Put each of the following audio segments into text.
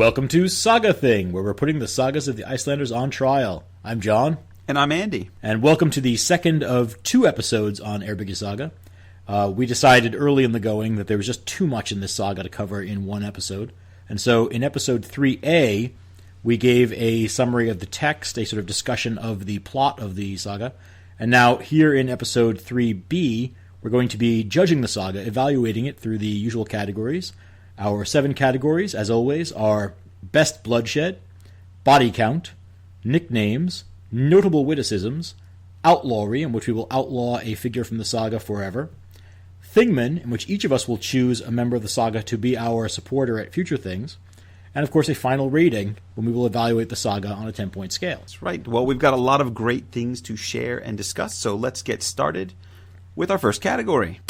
Welcome to Saga Thing, where we're putting the sagas of the Icelanders on trial. I'm John. And I'm Andy. And welcome to the second of two episodes on Eyrbyggja Saga. We decided early in the going that there was just too much in this saga to cover in one episode. And so in episode 3A, we gave a summary of the text, a sort of discussion of the plot of the saga. And now here in episode 3B, we're going to be judging the saga, evaluating it through the usual categories. Our 7 categories, as always, are Best Bloodshed, Body Count, Nicknames, Notable Witticisms, Outlawry, in which we will outlaw a figure from the saga forever, Thingman, in which each of us will choose a member of the saga to be our supporter at future things, and of course a final rating when we will evaluate the saga on a 10-point scale. That's right. Well, we've got a lot of great things to share and discuss, so let's get started with our first category.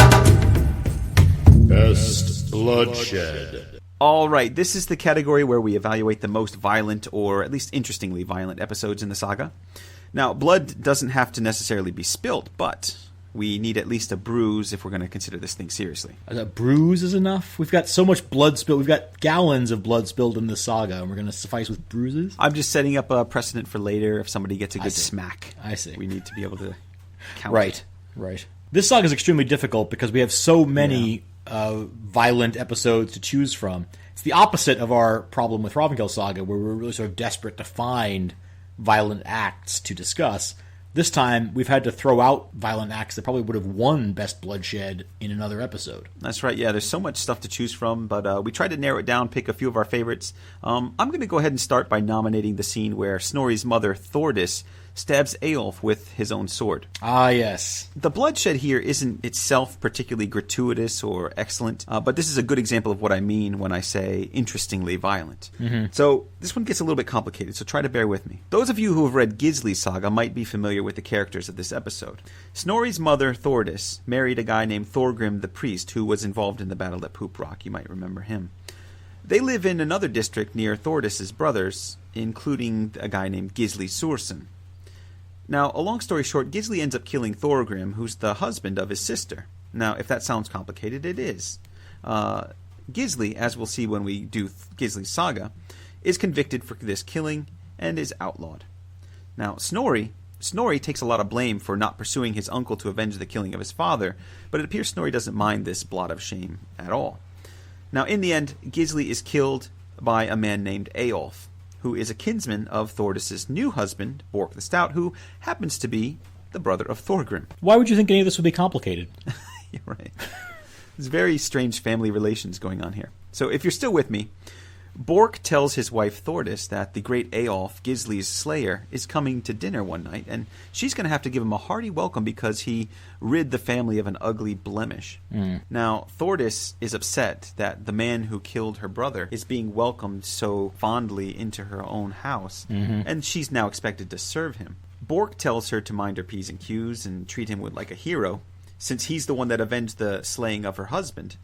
Best Bloodshed. All right, this is the category where we evaluate the most violent, or at least interestingly violent, episodes in the saga. Now, blood doesn't have to necessarily be spilt, but we need at least a bruise if we're going to consider this thing seriously. A bruise is enough? We've got so much blood spilled. We've got gallons of blood spilled in this saga, and we're going to suffice with bruises? I'm just setting up a precedent for later if somebody gets a good smack. I see. We need to be able to count it. Right. This saga is extremely difficult because we have so many violent episodes to choose from. It's the opposite of our problem with Hrafnkel Saga, where we're really sort of desperate to find violent acts to discuss. This time, we've had to throw out violent acts that probably would have won Best Bloodshed in another episode. That's right, yeah, there's so much stuff to choose from, but we tried to narrow it down, pick a few of our favorites. I'm going to go ahead and start by nominating the scene where Snorri's mother, Thordis, stabs Eyjolf with his own sword. Ah, yes. The bloodshed here isn't itself particularly gratuitous or excellent, but this is a good example of what I mean when I say interestingly violent. Mm-hmm. So this one gets a little bit complicated, so try to bear with me. Those of you who have read Gisli's saga might be familiar with the characters of this episode. Snorri's mother, Thordis, married a guy named Thorgrim the priest who was involved in the battle at Poop Rock. You might remember him. They live in another district near Thordis's brothers, including a guy named Gisli Sursen. Now, a long story short, Gisli ends up killing Thorgrim, who's the husband of his sister. Now, if that sounds complicated, it is. Gisli, as we'll see when we do Gisli's saga, is convicted for this killing and is outlawed. Now, Snorri takes a lot of blame for not pursuing his uncle to avenge the killing of his father, but it appears Snorri doesn't mind this blot of shame at all. Now, in the end, Gisli is killed by a man named Eyjolf, who is a kinsman of Thordis's new husband, Bork the Stout, who happens to be the brother of Thorgrim. Why would you think any of this would be complicated? You're right. There's very strange family relations going on here. So if you're still with me, Bork tells his wife Thordis that the great Eyjolf, Gisli's slayer, is coming to dinner one night, and she's going to have to give him a hearty welcome because he rid the family of an ugly blemish. Now, Thordis is upset that the man who killed her brother is being welcomed so fondly into her own house, and she's now expected to serve him. Bork tells her to mind her P's and Q's and treat him like a hero, since he's the one that avenged the slaying of her husband.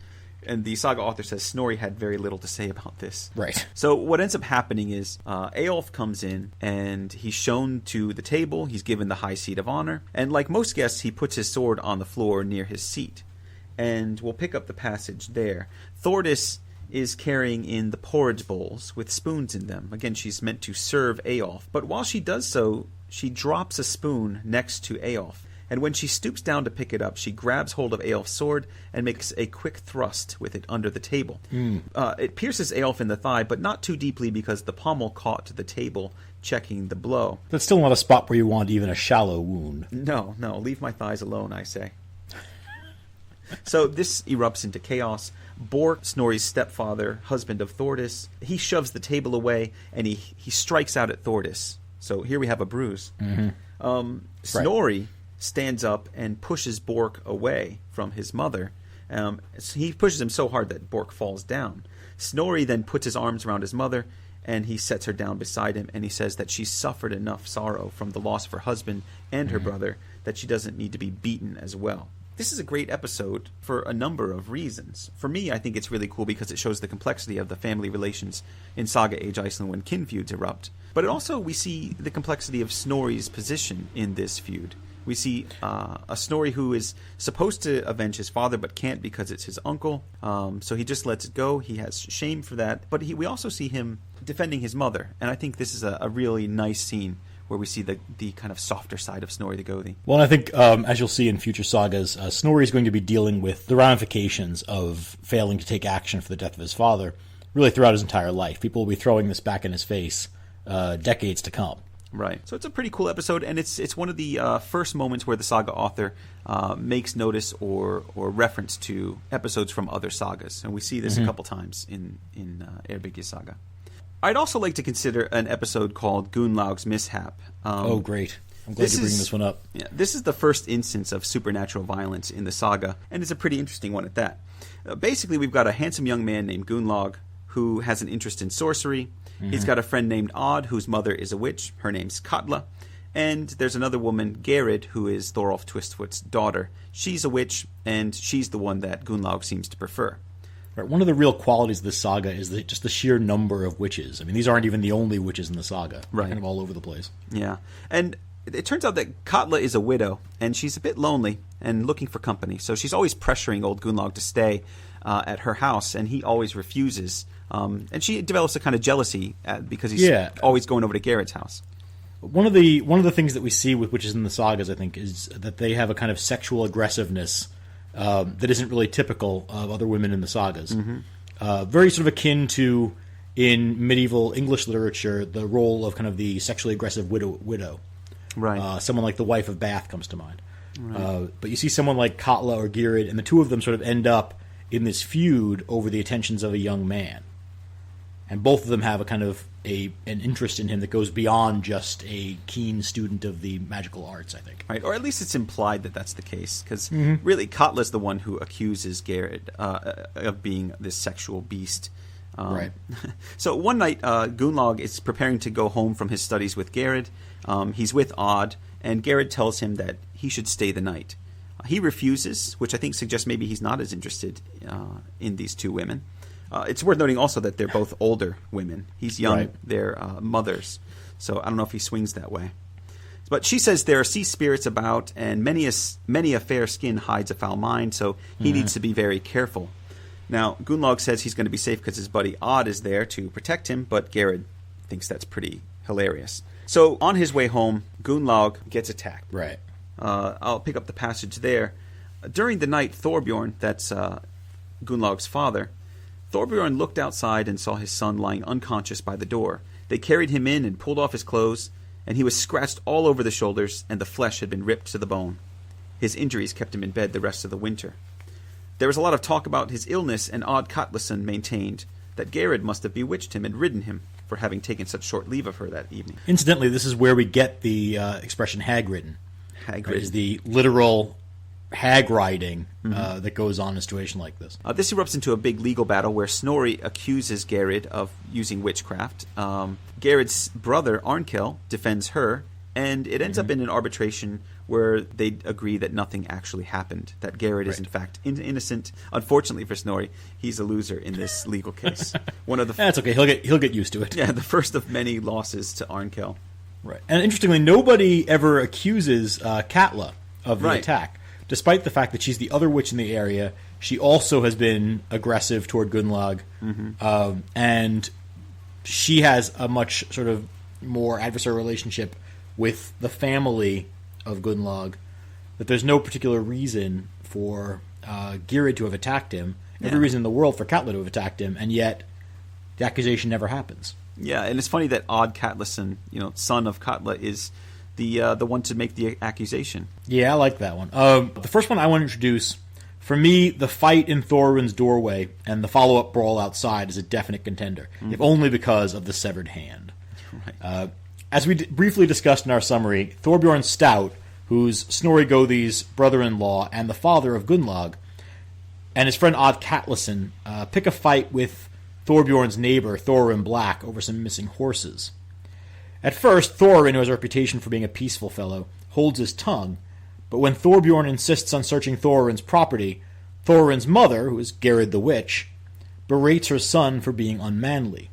And the saga author says Snorri had very little to say about this. Right. So what ends up happening is Eyjolf comes in and he's shown to the table. He's given the high seat of honor. And like most guests, he puts his sword on the floor near his seat. And we'll pick up the passage there. Thordis is carrying in the porridge bowls with spoons in them. Again, she's meant to serve Eyjolf. But while she does so, she drops a spoon next to Eyjolf. And when she stoops down to pick it up, she grabs hold of Eyjolf's sword and makes a quick thrust with it under the table. It pierces Eyjolf in the thigh, but not too deeply because the pommel caught to the table, checking the blow. That's still not a spot where you want even a shallow wound. No, leave my thighs alone, I say. So this erupts into chaos. Bork, Snorri's stepfather, husband of Thordis, he shoves the table away and he strikes out at Thordis. So here we have a bruise. Snorri stands up and pushes Bork away from his mother. He pushes him so hard that Bork falls down. Snorri then puts his arms around his mother and he sets her down beside him, and he says that she's suffered enough sorrow from the loss of her husband and her brother that she doesn't need to be beaten as well. This is a great episode for a number of reasons. For me, I think it's really cool because it shows the complexity of the family relations in Saga Age Iceland when kin feuds erupt. But we see the complexity of Snorri's position in this feud. We see a Snorri who is supposed to avenge his father but can't because it's his uncle. So he just lets it go. He has shame for that. But we also see him defending his mother. And I think this is a really nice scene where we see the kind of softer side of Snorri the Gothi. Well, I think, as you'll see in future sagas, Snorri is going to be dealing with the ramifications of failing to take action for the death of his father, really throughout his entire life. People will be throwing this back in his face decades to come. Right. So it's a pretty cool episode, and it's one of the first moments where the saga author makes notice or reference to episodes from other sagas. And we see this a couple times in Eyrbyggja Saga. I'd also like to consider an episode called Gunnlaug's Mishap. Oh, great. I'm glad you're bringing this one up. Yeah, this is the first instance of supernatural violence in the saga, and it's a pretty interesting one at that. Basically, we've got a handsome young man named Gunnlaug who has an interest in sorcery. He's got a friend named Odd, whose mother is a witch. Her name's Katla. And there's another woman, Gerrid, who is Thorolf Twistfoot's daughter. She's a witch, and she's the one that Gunnlaug seems to prefer. Right. One of the real qualities of this saga is just the sheer number of witches. I mean, these aren't even the only witches in the saga. They're kind of all over the place. Yeah. And it turns out that Katla is a widow, and she's a bit lonely and looking for company. So she's always pressuring old Gunnlaug to stay at her house, and he always refuses. And she develops a kind of jealousy because he's always going over to Gerrid's house. One of the things that we see with witches in the sagas, I think, is that they have a kind of sexual aggressiveness that isn't really typical of other women in the sagas. Very sort of akin to, in medieval English literature, the role of kind of the sexually aggressive widow. Right. Someone like the wife of Bath comes to mind. Right. But you see someone like Katla or Gerrid, and the two of them sort of end up in this feud over the attentions of a young man. And both of them have a kind of an interest in him that goes beyond just a keen student of the magical arts, I think. Right, or at least it's implied that that's the case, because really Katla's the one who accuses Gerrid of being this sexual beast. Right. So one night, Gunnlaug is preparing to go home from his studies with Gerrid. He's with Odd, and Gerrid tells him that he should stay the night. He refuses, which I think suggests maybe he's not as interested in these two women. It's worth noting also that they're both older women. He's young, right. They're mothers. So I don't know if he swings that way. But she says there are sea spirits about, and many a fair skin hides a foul mind, so he needs to be very careful. Now, Gunnlaug says he's going to be safe because his buddy Odd is there to protect him, but Gerrid thinks that's pretty hilarious. So on his way home, Gunnlaug gets attacked. Right. I'll pick up the passage there. During the night, Thorbjorn, that's Gunnlaug's father, Thorbjorn looked outside and saw his son lying unconscious by the door. They carried him in and pulled off his clothes, and he was scratched all over the shoulders, and the flesh had been ripped to the bone. His injuries kept him in bed the rest of the winter. There was a lot of talk about his illness, and Odd Katlason maintained that Gerrid must have bewitched him and ridden him for having taken such short leave of her that evening. Incidentally, this is where we get the expression hag-ridden. Hag-ridden. Right, is the literal hag riding that goes on in a situation like this. This erupts into a big legal battle where Snorri accuses Gerrid of using witchcraft. Gerrid's brother, Arnkel, defends her, and it ends up in an arbitration where they agree that nothing actually happened, that Gerrid is in fact innocent. Unfortunately for Snorri, he's a loser in this legal case. One of the That's okay, he'll get used to it. Yeah, the first of many losses to Arnkel. Right. And interestingly, nobody ever accuses Katla of the attack. Despite the fact that she's the other witch in the area, she also has been aggressive toward Gunnlaug, and she has a much sort of more adversarial relationship with the family of Gunnlaug, that there's no particular reason for Gerrid to have attacked him, every reason in the world for Katla to have attacked him, and yet the accusation never happens. Yeah, and it's funny that Odd Katlason, son of Katla, is the one to make the accusation. Yeah, I like that one. The first one I want to introduce, for me, the fight in Thorin's doorway and the follow-up brawl outside is a definite contender, if only because of the severed hand. Right. As we briefly discussed in our summary, Thorbjorn Stout, who's Snorri Gothi's brother-in-law and the father of Gunnlaug, and his friend Odd Katlason pick a fight with Thorbjorn's neighbor, Thorin Black, over some missing horses. At first, Thorin, who has a reputation for being a peaceful fellow, holds his tongue, but when Thorbjorn insists on searching Thorin's property, Thorin's mother, who is Gerrid the Witch, berates her son for being unmanly.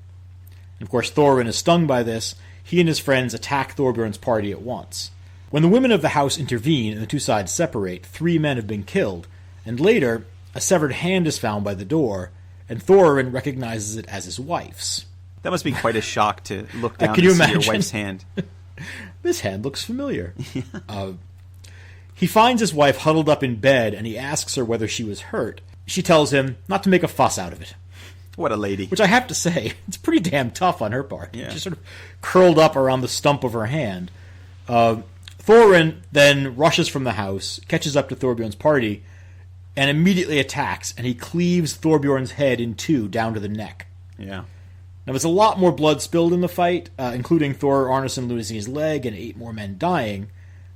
And of course, Thorin is stung by this. He and his friends attack Thorbjorn's party at once. When the women of the house intervene and the two sides separate, 3 men have been killed, and later, a severed hand is found by the door, and Thorin recognizes it as his wife's. That must be quite a shock to look down Can you and see imagine? your wife's hand. This hand looks familiar. He finds his wife huddled up in bed, and he asks her whether she was hurt. She tells him not to make a fuss out of it. What a lady. Which I have to say, it's pretty damn tough on her part. Yeah. She's sort of curled up around the stump of her hand. Thorin then rushes from the house, catches up to Thorbjorn's party, and immediately attacks, and he cleaves Thorbjorn's head in two down to the neck. Yeah. Now, there's a lot more blood spilled in the fight, including Thor Arneson losing his leg and 8 more men dying,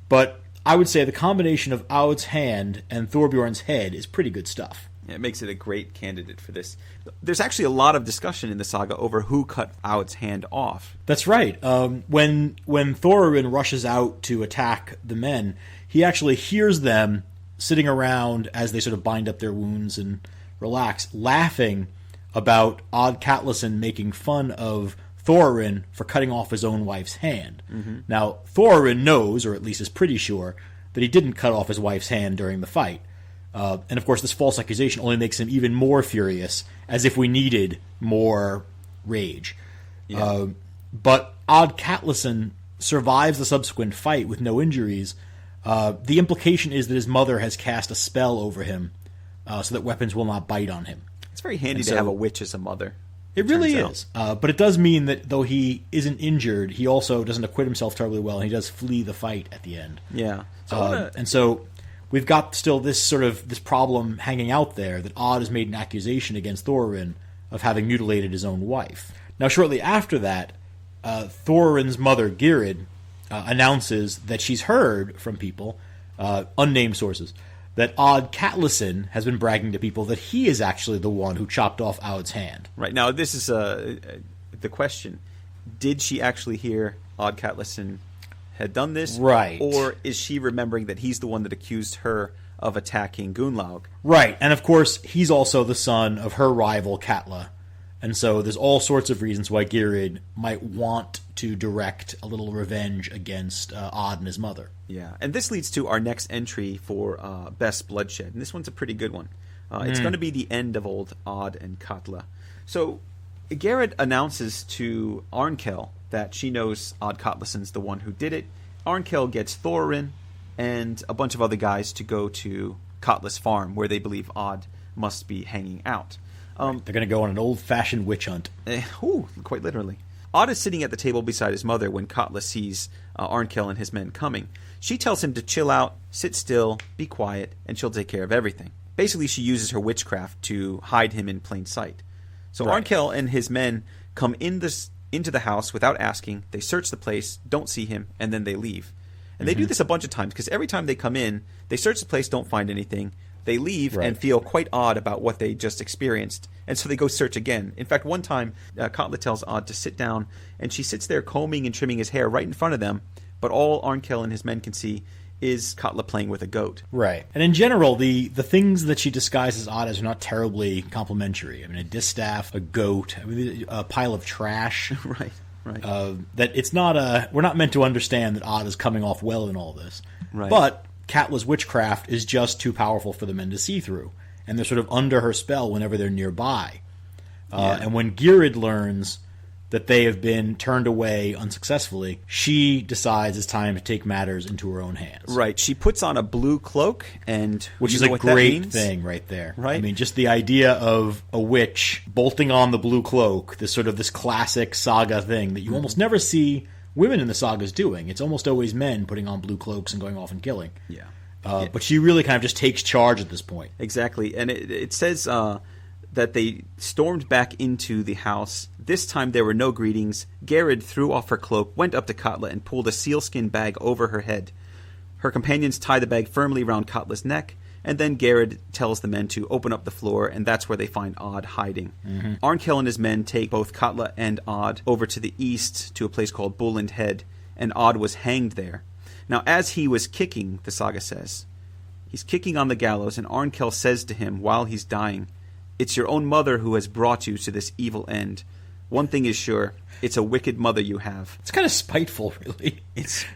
but I would say the combination of Aud's hand and Thorbjorn's head is pretty good stuff. Yeah, it makes it a great candidate for this. There's actually a lot of discussion in the saga over who cut Aud's hand off. That's right. When Thorin rushes out to attack the men, he actually hears them sitting around as they sort of bind up their wounds and relax, laughing about Odd Katlason making fun of Thorin for cutting off his own wife's hand. Mm-hmm. Now, Thorin knows, or at least is pretty sure, that he didn't cut off his wife's hand during the fight. And of course, this false accusation only makes him even more furious, as if we needed more rage. Yeah. But Odd Katlason survives the subsequent fight with no injuries. The implication is that his mother has cast a spell over him so that weapons will not bite on him. It's very handy to have a witch as a mother. It really is. But it does mean that though he isn't injured, he also doesn't acquit himself terribly well, and he does flee the fight at the end. Yeah. And so we've got still this problem hanging out there that Odd has made an accusation against Thorin of having mutilated his own wife. Now, shortly after that, Thorin's mother, Gyrd, announces that she's heard from people, unnamed sources, that Odd Katlason has been bragging to people that he is actually the one who chopped off Aud's hand. Right. Now, this is the question. Did she actually hear Odd Katlason had done this? Right. Or is she remembering that he's the one that accused her of attacking Gunnlaug? Right. And of course, he's also the son of her rival, Katla. And so there's all sorts of reasons why Gyrd might want to direct a little revenge against Odd and his mother. Yeah, and this leads to our next entry for Best Bloodshed, and this one's a pretty good one. It's going to be the end of old Odd and Katla. So Gyrd announces to Arnkel that she knows Odd Katlason's the one who did it. Arnkel gets Thorin and a bunch of other guys to go to Katla's farm, where they believe Odd must be hanging out. They're going to go on an old-fashioned witch hunt. Quite literally. Odd is sitting at the table beside his mother when Katla sees Arnkel and his men coming. She tells him to chill out, sit still, be quiet, and she'll take care of everything. Basically, she uses her witchcraft to hide him in plain sight. So right. Arnkel and his men come into the house without asking. They search the place, don't see him, and then they leave. And they do this a bunch of times, because every time they come in, they search the place, don't find anything. They leave and feel quite odd about what they just experienced, and so they go search again. In fact, one time, Katla tells Odd to sit down, and she sits there combing and trimming his hair right in front of them, but all Arnkel and his men can see is Katla playing with a goat. Right. And in general, the things that she disguises Odd as are not terribly complimentary. I mean, a distaff, a goat, a pile of trash. Right. That it's not we're not meant to understand that Odd is coming off well in all this. Right. But Katla's witchcraft is just too powerful for the men to see through, and they're sort of under her spell whenever they're nearby. And when Gyrd learns that they have been turned away unsuccessfully, she decides it's time to take matters into her own hands. Right. She puts on a blue cloak, which is a great thing right there. Right. I mean, just the idea of a witch bolting on the blue cloak, this classic saga thing that you almost never see women in the sagas doing. It's almost always men putting on blue cloaks and going off and killing. Yeah. But she really kind of just takes charge at this point. Exactly. And it says that they stormed back into the house. This time there were no greetings. Gyrd threw off her cloak, went up to Katla, and pulled a sealskin bag over her head. Her companions tie the bag firmly around Katla's neck, and then Gyrd tells the men to open up the floor, and that's where they find Odd hiding. Arnkel and his men take both Katla and Odd over to the east to a place called Bulland Head, and Odd was hanged there. Now, as he was kicking, the saga says, he's kicking on the gallows, and Arnkel says to him while he's dying, "It's your own mother who has brought you to this evil end. One thing is sure, it's a wicked mother you have." It's kind of spiteful, really.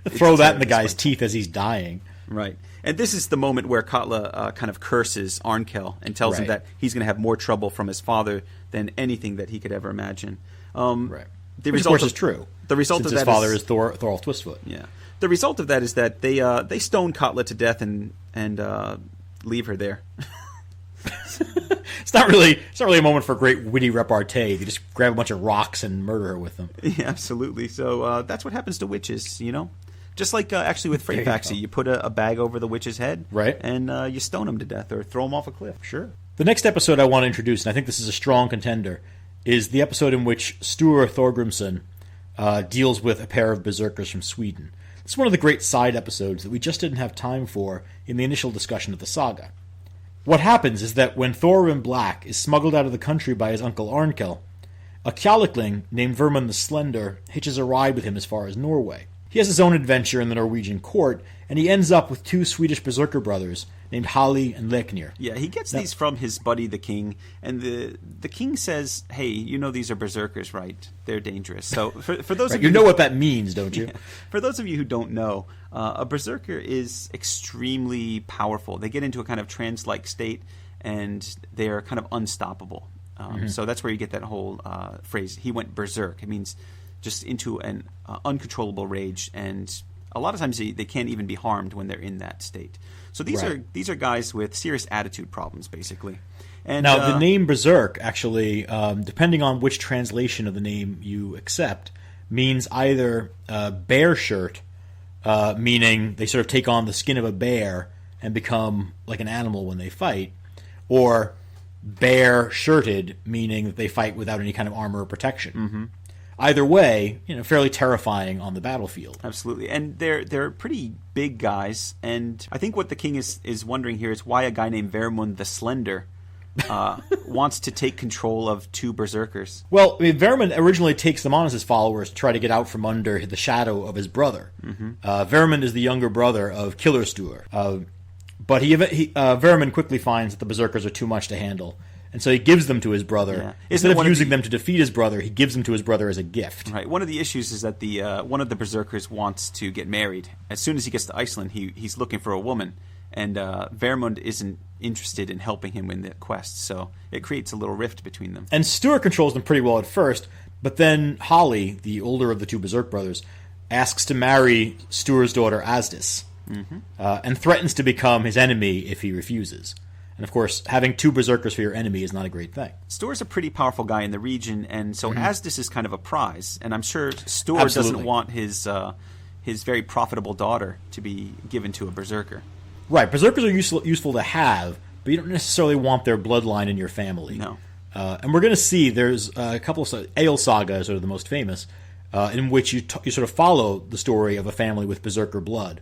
Throw that in the guy's teeth as he's dying. Right. And this is the moment where Katla kind of curses Arnkel and tells him that he's going to have more trouble from his father than anything that he could ever imagine. Right. The Which, of result course, is true. The result since of his that father is Thorolf Twistfoot. Yeah. The result of that is that they stone Katla to death and leave her there. It's not really a moment for great witty repartee. They just grab a bunch of rocks and murder her with them. Yeah, absolutely. So that's what happens to witches, you know? Just like actually with Freyfaxi, you put a bag over the witch's head, right, and you stone them to death or throw them off a cliff. Sure. The next episode I want to introduce, and I think this is a strong contender, is the episode in which Sture Thorgrimsson deals with a pair of berserkers from Sweden. It's one of the great side episodes that we just didn't have time for in the initial discussion of the saga. What happens is that when Thorin Black is smuggled out of the country by his uncle Arnkel, a Kjallikling named Vermund the Slender hitches a ride with him as far as Norway. He has his own adventure in the Norwegian court, and he ends up with two Swedish berserker brothers named Hali and Leknir. Yeah, he gets these from his buddy the king, and the king says, "Hey, you know these are berserkers, right? They're dangerous." So for those of you know what that means, don't you? Yeah, for those of you who don't know, a berserker is extremely powerful. They get into a kind of trance-like state, and they are kind of unstoppable. So that's where you get that whole phrase, "He went berserk." It means just into an uncontrollable rage, and a lot of times they can't even be harmed when they're in that state. So these are guys with serious attitude problems, basically. And now, the name Berserk, actually, depending on which translation of the name you accept, means either bear shirt, meaning they sort of take on the skin of a bear and become like an animal when they fight, or bare-shirted, meaning that they fight without any kind of armor or protection. Mm-hmm. Either way, fairly terrifying on the battlefield. Absolutely, and they're pretty big guys. And I think what the king is wondering here is why a guy named Vermund the Slender wants to take control of two berserkers. Well, I mean, Vermund originally takes them on as his followers to try to get out from under the shadow of his brother. Mm-hmm. Vermund is the younger brother of Killer Sture, but Vermund quickly finds that the berserkers are too much to handle. And so he gives them to his brother. Yeah. Instead of using them to defeat his brother, he gives them to his brother as a gift. Right. One of the issues is that one of the berserkers wants to get married. As soon as he gets to Iceland, he's looking for a woman. And Vermund isn't interested in helping him in the quest. So it creates a little rift between them. And Sture controls them pretty well at first. But then Hali, the older of the two berserk brothers, asks to marry Sture's daughter Asdis. Mm-hmm. And threatens to become his enemy if he refuses. And, of course, having two berserkers for your enemy is not a great thing. Sture's a pretty powerful guy in the region, and so Asdis is kind of a prize. And I'm sure Sture doesn't want his very profitable daughter to be given to a berserker. Right. Berserkers are useful to have, but you don't necessarily want their bloodline in your family. No. And we're going to see there's a couple of Egil Saga is sort of the most famous, in which you sort of follow the story of a family with berserker blood.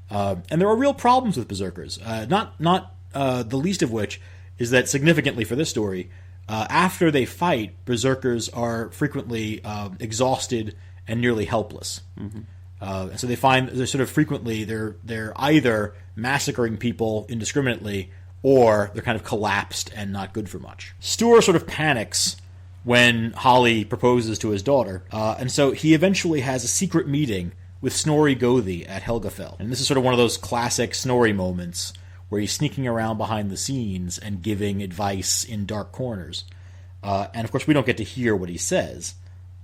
And there are real problems with berserkers. Not the least of which is that, significantly for this story, after they fight, berserkers are frequently exhausted and nearly helpless. Mm-hmm. And so they find they're sort of frequently they're either massacring people indiscriminately or they're kind of collapsed and not good for much. Sture sort of panics when Hali proposes to his daughter, and so he eventually has a secret meeting with Snorri Gothi at Helgafell. And this is sort of one of those classic Snorri moments where he's sneaking around behind the scenes and giving advice in dark corners. And, of course, we don't get to hear what he says.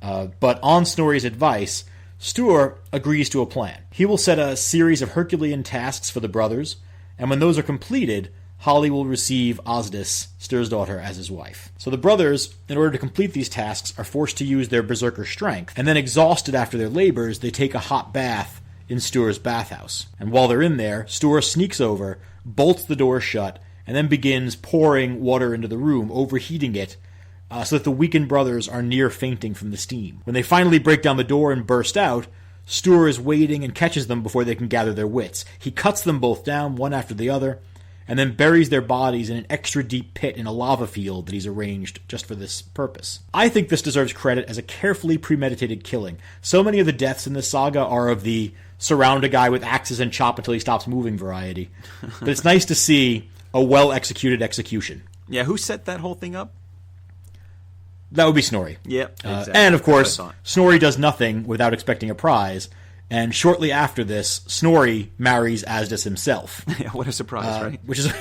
But on Snorri's advice, Sture agrees to a plan. He will set a series of Herculean tasks for the brothers, and when those are completed, Hali will receive Asdis, Sture's daughter, as his wife. So the brothers, in order to complete these tasks, are forced to use their berserker strength, and then, exhausted after their labors, they take a hot bath in Sture's bathhouse. And while they're in there, Sture sneaks over, bolts the door shut, and then begins pouring water into the room, overheating it, so that the weakened brothers are near fainting from the steam. When they finally break down the door and burst out, Sture is waiting and catches them before they can gather their wits. He cuts them both down, one after the other, and then buries their bodies in an extra deep pit in a lava field that he's arranged just for this purpose. I think this deserves credit as a carefully premeditated killing. So many of the deaths in this saga are of the surround a guy with axes and chop until he stops moving variety. But it's nice to see a well-executed execution. Yeah, who set that whole thing up? That would be Snorri. Yep, exactly. And, of course, Snorri does nothing without expecting a prize. And shortly after this, Snorri marries Asdis himself. Yeah, what a surprise, right? Which is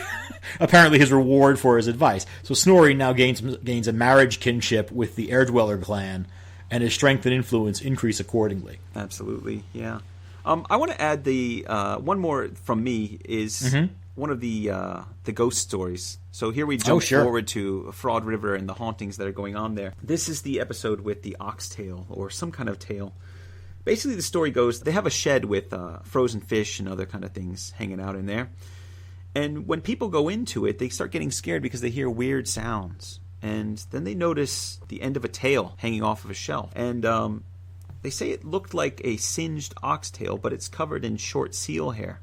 apparently his reward for his advice. So Snorri now gains a marriage kinship with the Airdweller clan, and his strength and influence increase accordingly. Absolutely, yeah. I want to add the one more from me is one of the ghost stories. So here we jump forward to Fraud River and the hauntings that are going on there. This is the episode with the oxtail, or some kind of tail. Basically, the story goes, they have a shed with frozen fish and other kind of things hanging out in there. And when people go into it, they start getting scared because they hear weird sounds. And then they notice the end of a tail hanging off of a shelf. And they say it looked like a singed oxtail, but it's covered in short seal hair.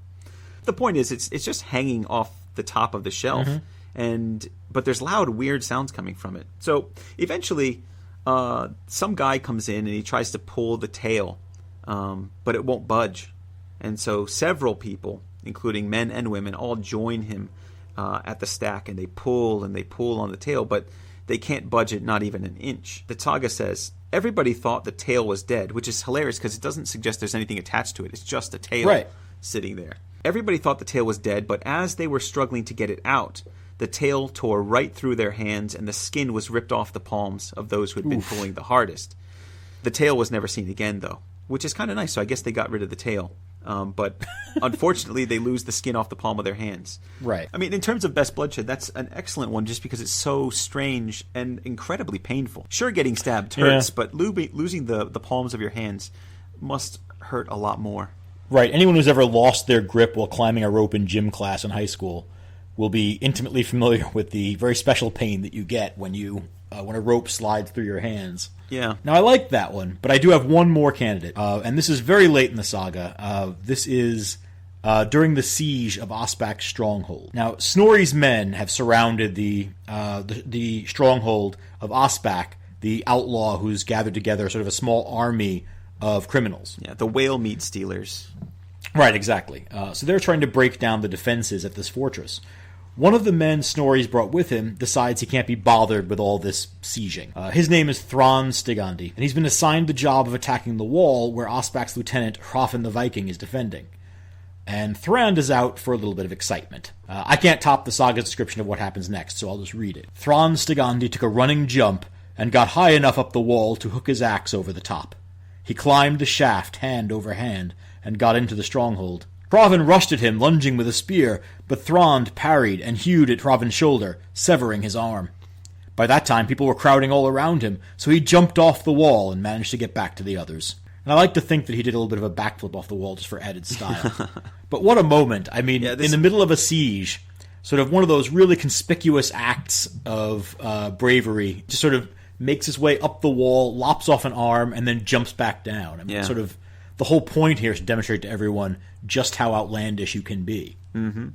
The point is, it's just hanging off the top of the shelf. But there's loud, weird sounds coming from it. So eventually, some guy comes in and he tries to pull the tail, but it won't budge. And so several people, including men and women, all join him at the stack, and they pull on the tail, but they can't budge it not even an inch. The saga says, everybody thought the tail was dead, which is hilarious because it doesn't suggest there's anything attached to it. It's just a tail sitting there. Everybody thought the tail was dead, but as they were struggling to get it out, the tail tore right through their hands, and the skin was ripped off the palms of those who had been pulling the hardest. The tail was never seen again, though, which is kind of nice, so I guess they got rid of the tail. But unfortunately, they lose the skin off the palm of their hands. Right. I mean, in terms of best bloodshed, that's an excellent one just because it's so strange and incredibly painful. Sure, getting stabbed hurts, but losing the palms of your hands must hurt a lot more. Right. Anyone who's ever lost their grip while climbing a rope in gym class in high school will be intimately familiar with the very special pain that you get when a rope slides through your hands. Yeah. Now, I like that one, but I do have one more candidate, and this is very late in the saga. This is during the siege of Ospak's stronghold. Now, Snorri's men have surrounded the stronghold of Ospak, the outlaw who's gathered together sort of a small army of criminals. Yeah, the whale meat stealers. Right, exactly. So they're trying to break down the defenses at this fortress. One of the men Snorri's brought with him decides he can't be bothered with all this sieging. His name is Thrand Stigandi, and he's been assigned the job of attacking the wall where Ospak's lieutenant Hrafn the Viking is defending. And Thrand is out for a little bit of excitement. I can't top the saga's description of what happens next, so I'll just read it. Thrand Stigandi took a running jump and got high enough up the wall to hook his axe over the top. He climbed the shaft hand over hand and got into the stronghold. Hrafn rushed at him, lunging with a spear, but Thrand parried and hewed at Hrafn's shoulder, severing his arm. By that time, people were crowding all around him, so he jumped off the wall and managed to get back to the others. And I like to think that he did a little bit of a backflip off the wall just for added style. But what a moment. I mean, in the middle of a siege, sort of one of those really conspicuous acts of bravery, just sort of makes his way up the wall, lops off an arm, and then jumps back down. I mean, sort of the whole point here is to demonstrate to everyone just how outlandish you can be. Mm-hmm.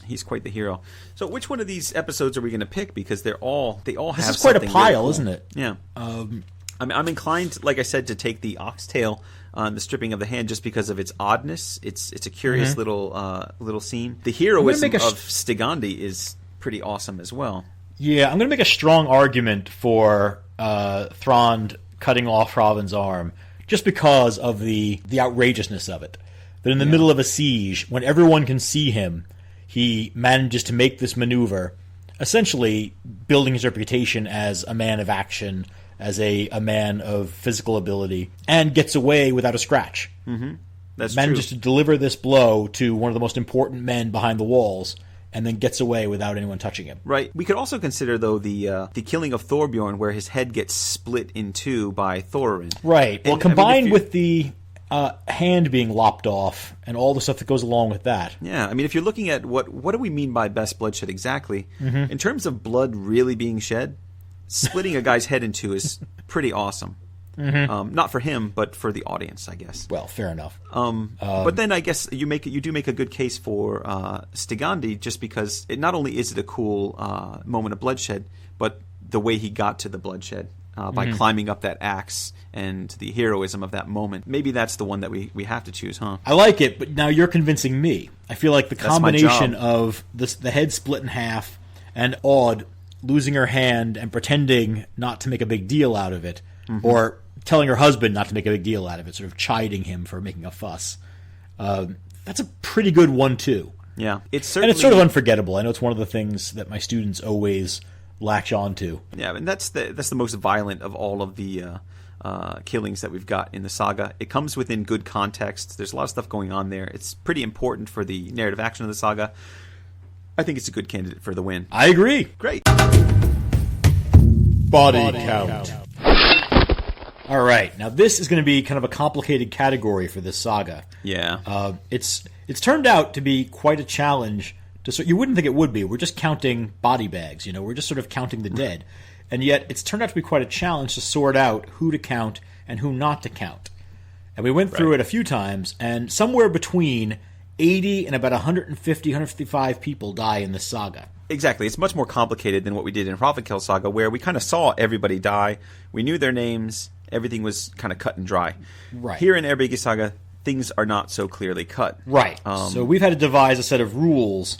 He's quite the hero. So which one of these episodes are we going to pick? Because they all have something. This is quite a pile, really cool. Isn't it? Yeah. I'm inclined, like I said, to take the oxtail on the stripping of the hand just because of its oddness. It's a curious little scene. The heroism of Stigandi is pretty awesome as well. Yeah, I'm going to make a strong argument for Thrand cutting off Hrafn's arm just because of the outrageousness of it. That in the middle of a siege, when everyone can see him, he manages to make this maneuver, essentially building his reputation as a man of action, as a man of physical ability, and gets away without a scratch. Mm-hmm. That's manages true. to deliver this blow to one of the most important men behind the walls, and then gets away without anyone touching him. Right. We could also consider, though, the killing of Thorbjorn, where his head gets split in two by Thorin. Right. Well, combined with the hand being lopped off and all the stuff that goes along with that. Yeah. I mean, if you're looking at what do we mean by best bloodshed exactly, in terms of blood really being shed, splitting a guy's head in two is pretty awesome. Not for him, but for the audience, I guess. Well, fair enough. But then I guess you do make a good case for Stigandi, just because not only is it a cool moment of bloodshed, but the way he got to the bloodshed by climbing up that axe and the heroism of that moment. Maybe that's the one that we have to choose, huh? I like it, but now you're convincing me. I feel like the combination of the head split in half and Aud losing her hand and pretending not to make a big deal out of it, or telling her husband not to make a big deal out of it, sort of chiding him for making a fuss. That's a pretty good one, too. Yeah. And it's sort of unforgettable. I know it's one of the things that my students always latch on to. Yeah, and that's the most violent of all of the killings that we've got in the saga. It comes within good context. There's a lot of stuff going on there. It's pretty important for the narrative action of the saga. I think it's a good candidate for the win. I agree. Great. Body count. All right. Now, this is going to be kind of a complicated category for this saga. Yeah. It's turned out to be quite a challenge. You wouldn't think it would be. We're just counting body bags. We're just sort of counting the dead. And yet, it's turned out to be quite a challenge to sort out who to count and who not to count. And we went through it a few times, and somewhere between 80 and about 150, 155 people die in this saga. Exactly. It's much more complicated than what we did in Hrothgar Saga, where we kind of saw everybody die. We knew their names. Everything was kind of cut and dry. Right. Here in Eyrbyggja Saga, things are not so clearly cut. Right. So we've had to devise a set of rules,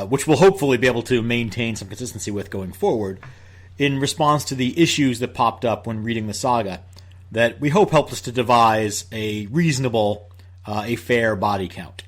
which we'll hopefully be able to maintain some consistency with going forward, in response to the issues that popped up when reading the saga, that we hope help us to devise a reasonable, a fair body count.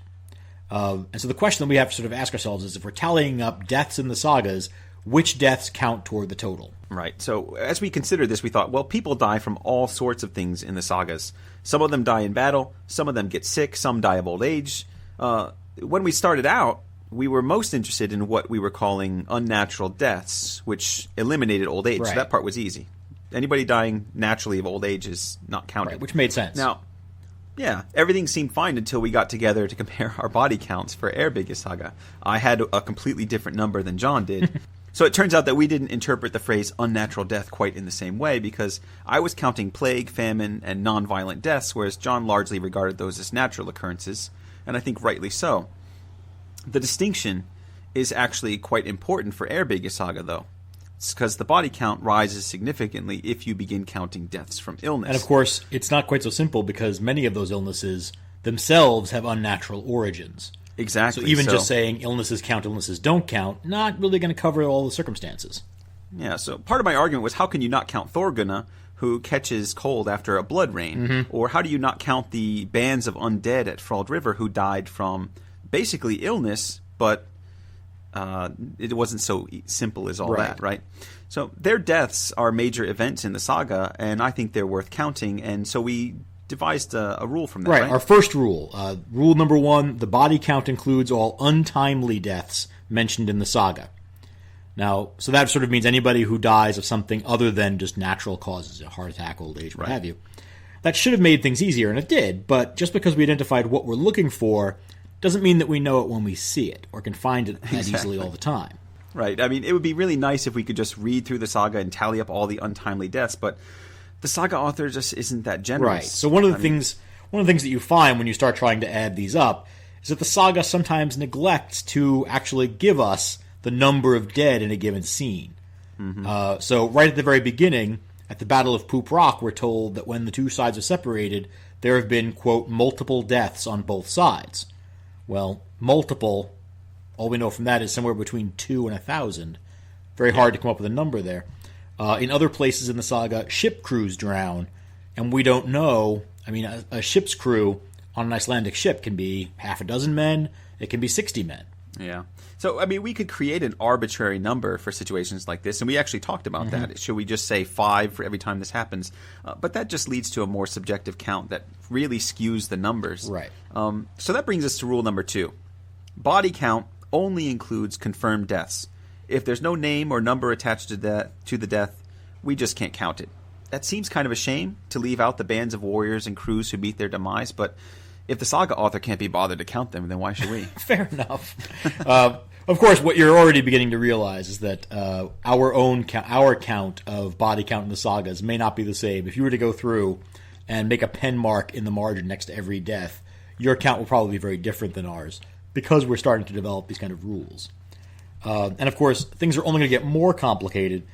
And so the question that we have to sort of ask ourselves is, if we're tallying up deaths in the sagas, which deaths count toward the total? Right. So as we considered this, we thought, well, people die from all sorts of things in the sagas. Some of them die in battle. Some of them get sick. Some die of old age. When we started out, we were most interested in what we were calling unnatural deaths, which eliminated old age. Right. So that part was easy. Anybody dying naturally of old age is not counted. Right, which made sense. Now, yeah, everything seemed fine until we got together to compare our body counts for Eyrbyggja Saga. I had a completely different number than John did. So it turns out that we didn't interpret the phrase unnatural death quite in the same way, because I was counting plague, famine, and non-violent deaths, whereas John largely regarded those as natural occurrences, and I think rightly so. The distinction is actually quite important for Eyrbyggja Saga, though. It's because the body count rises significantly if you begin counting deaths from illness. And of course, it's not quite so simple, because many of those illnesses themselves have unnatural origins. Exactly. So even just saying illnesses count, illnesses don't count, not really going to cover all the circumstances. Yeah, so part of my argument was, how can you not count Thorgunna, who catches cold after a blood rain? Mm-hmm. Or how do you not count the bands of undead at Thrald River who died from basically illness, but it wasn't so simple as all that, right? So their deaths are major events in the saga, and I think they're worth counting, and so we devised a rule from that, right? Our first rule. Rule number 1, the body count includes all untimely deaths mentioned in the saga. Now, so that sort of means anybody who dies of something other than just natural causes, a heart attack, old age, what have you. That should have made things easier, and it did, but just because we identified what we're looking for doesn't mean that we know it when we see it, or can find it that easily all the time. Right. I mean, it would be really nice if we could just read through the saga and tally up all the untimely deaths, but the saga author just isn't that generous. Right. So one of the things that you find when you start trying to add these up is that the saga sometimes neglects to actually give us the number of dead in a given scene. Mm-hmm. So right at the very beginning, at the Battle of Poop Rock, we're told that when the two sides are separated, there have been, quote, multiple deaths on both sides. Well, multiple, all we know from that is somewhere between 2 and 1,000. Very hard to come up with a number there. In other places in the saga, ship crews drown, and we don't know. I mean, a ship's crew on an Icelandic ship can be half a dozen men, it can be 60 men. Yeah. So, I mean, we could create an arbitrary number for situations like this, and we actually talked about that. Should we just say 5 for every time this happens? But that just leads to a more subjective count that really skews the numbers. Right. So that brings us to rule number 2. Body count only includes confirmed deaths. If there's no name or number attached to the death, we just can't count it. That seems kind of a shame, to leave out the bands of warriors and crews who meet their demise, but if the saga author can't be bothered to count them, then why should we? Fair enough. Of course, what you're already beginning to realize is that our count of body count in the sagas may not be the same. If you were to go through and make a pen mark in the margin next to every death, your count will probably be very different than ours, because we're starting to develop these kind of rules. And of course, things are only going to get more complicated,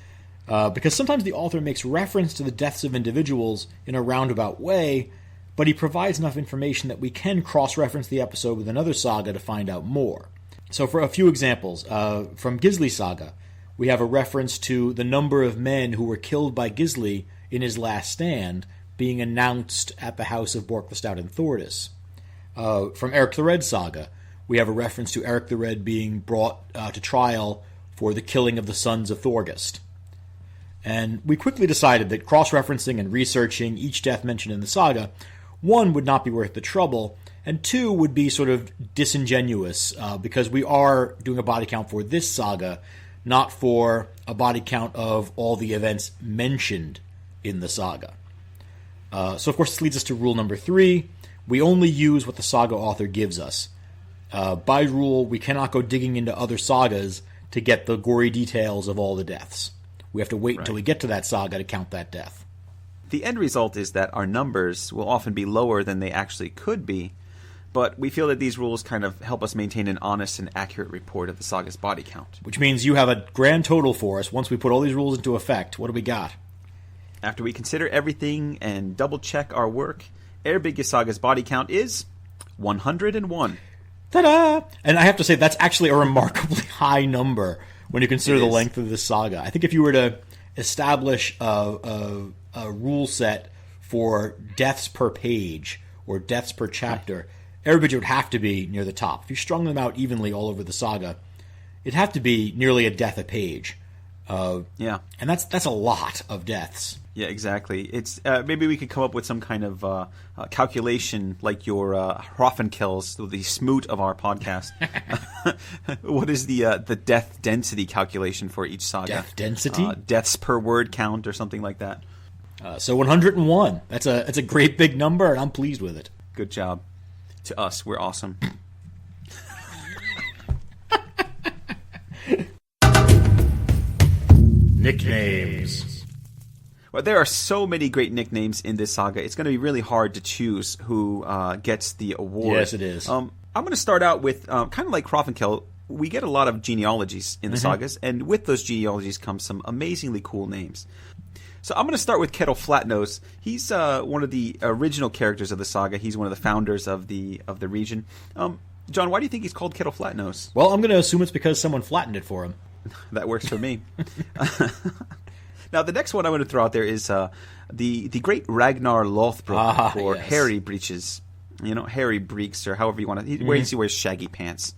because sometimes the author makes reference to the deaths of individuals in a roundabout way, but he provides enough information that we can cross-reference the episode with another saga to find out more. So for a few examples, from Gisli Saga, we have a reference to the number of men who were killed by Gisli in his last stand being announced at the house of Bork the Stout and Thordis. From Eric the Red Saga, we have a reference to Eric the Red being brought to trial for the killing of the sons of Thorgest. And we quickly decided that cross-referencing and researching each death mentioned in the saga, one, would not be worth the trouble, and two, would be sort of disingenuous, because we are doing a body count for this saga, not for a body count of all the events mentioned in the saga. So, of course, this leads us to rule number 3. We only use what the saga author gives us. By rule, we cannot go digging into other sagas to get the gory details of all the deaths. We have to wait until we get to that saga to count that death. The end result is that our numbers will often be lower than they actually could be, but we feel that these rules kind of help us maintain an honest and accurate report of the saga's body count. Which means you have a grand total for us. Once we put all these rules into effect, what do we got? After we consider everything and double-check our work, Eyrbyggja Saga's body count is 101. Ta-da! And I have to say, that's actually a remarkably high number when you consider the length of this saga. I think if you were to establish a rule set for deaths per page or deaths per chapter, Eyrbyggja would have to be near the top. If you strung them out evenly all over the saga, it'd have to be nearly a death a page. And that's a lot of deaths. Yeah, exactly. It's maybe we could come up with some kind of calculation like your Hroffenkels, the smoot of our podcast. What is the death density calculation for each saga? Death density? Deaths per word count or something like that. So 101. That's a great big number, and I'm pleased with it. Good job. To us, we're awesome. Nicknames. Well, there are so many great nicknames in this saga. It's going to be really hard to choose who gets the award. Yes, it is. I'm going to start out with kind of like Hroffenkel. We get a lot of genealogies in the sagas, and with those genealogies comes some amazingly cool names. So I'm going to start with Kettle Flatnose. He's one of the original characters of the saga. He's one of the founders of the region. John, why do you think he's called Kettle Flatnose? Well, I'm going to assume it's because someone flattened it for him. That works for me. Now, the next one I'm going to throw out there is the great Ragnar Lothbrok, or yes. Hairy Breeches. You know, Hairy Breeks, or however you want to. He wears shaggy pants.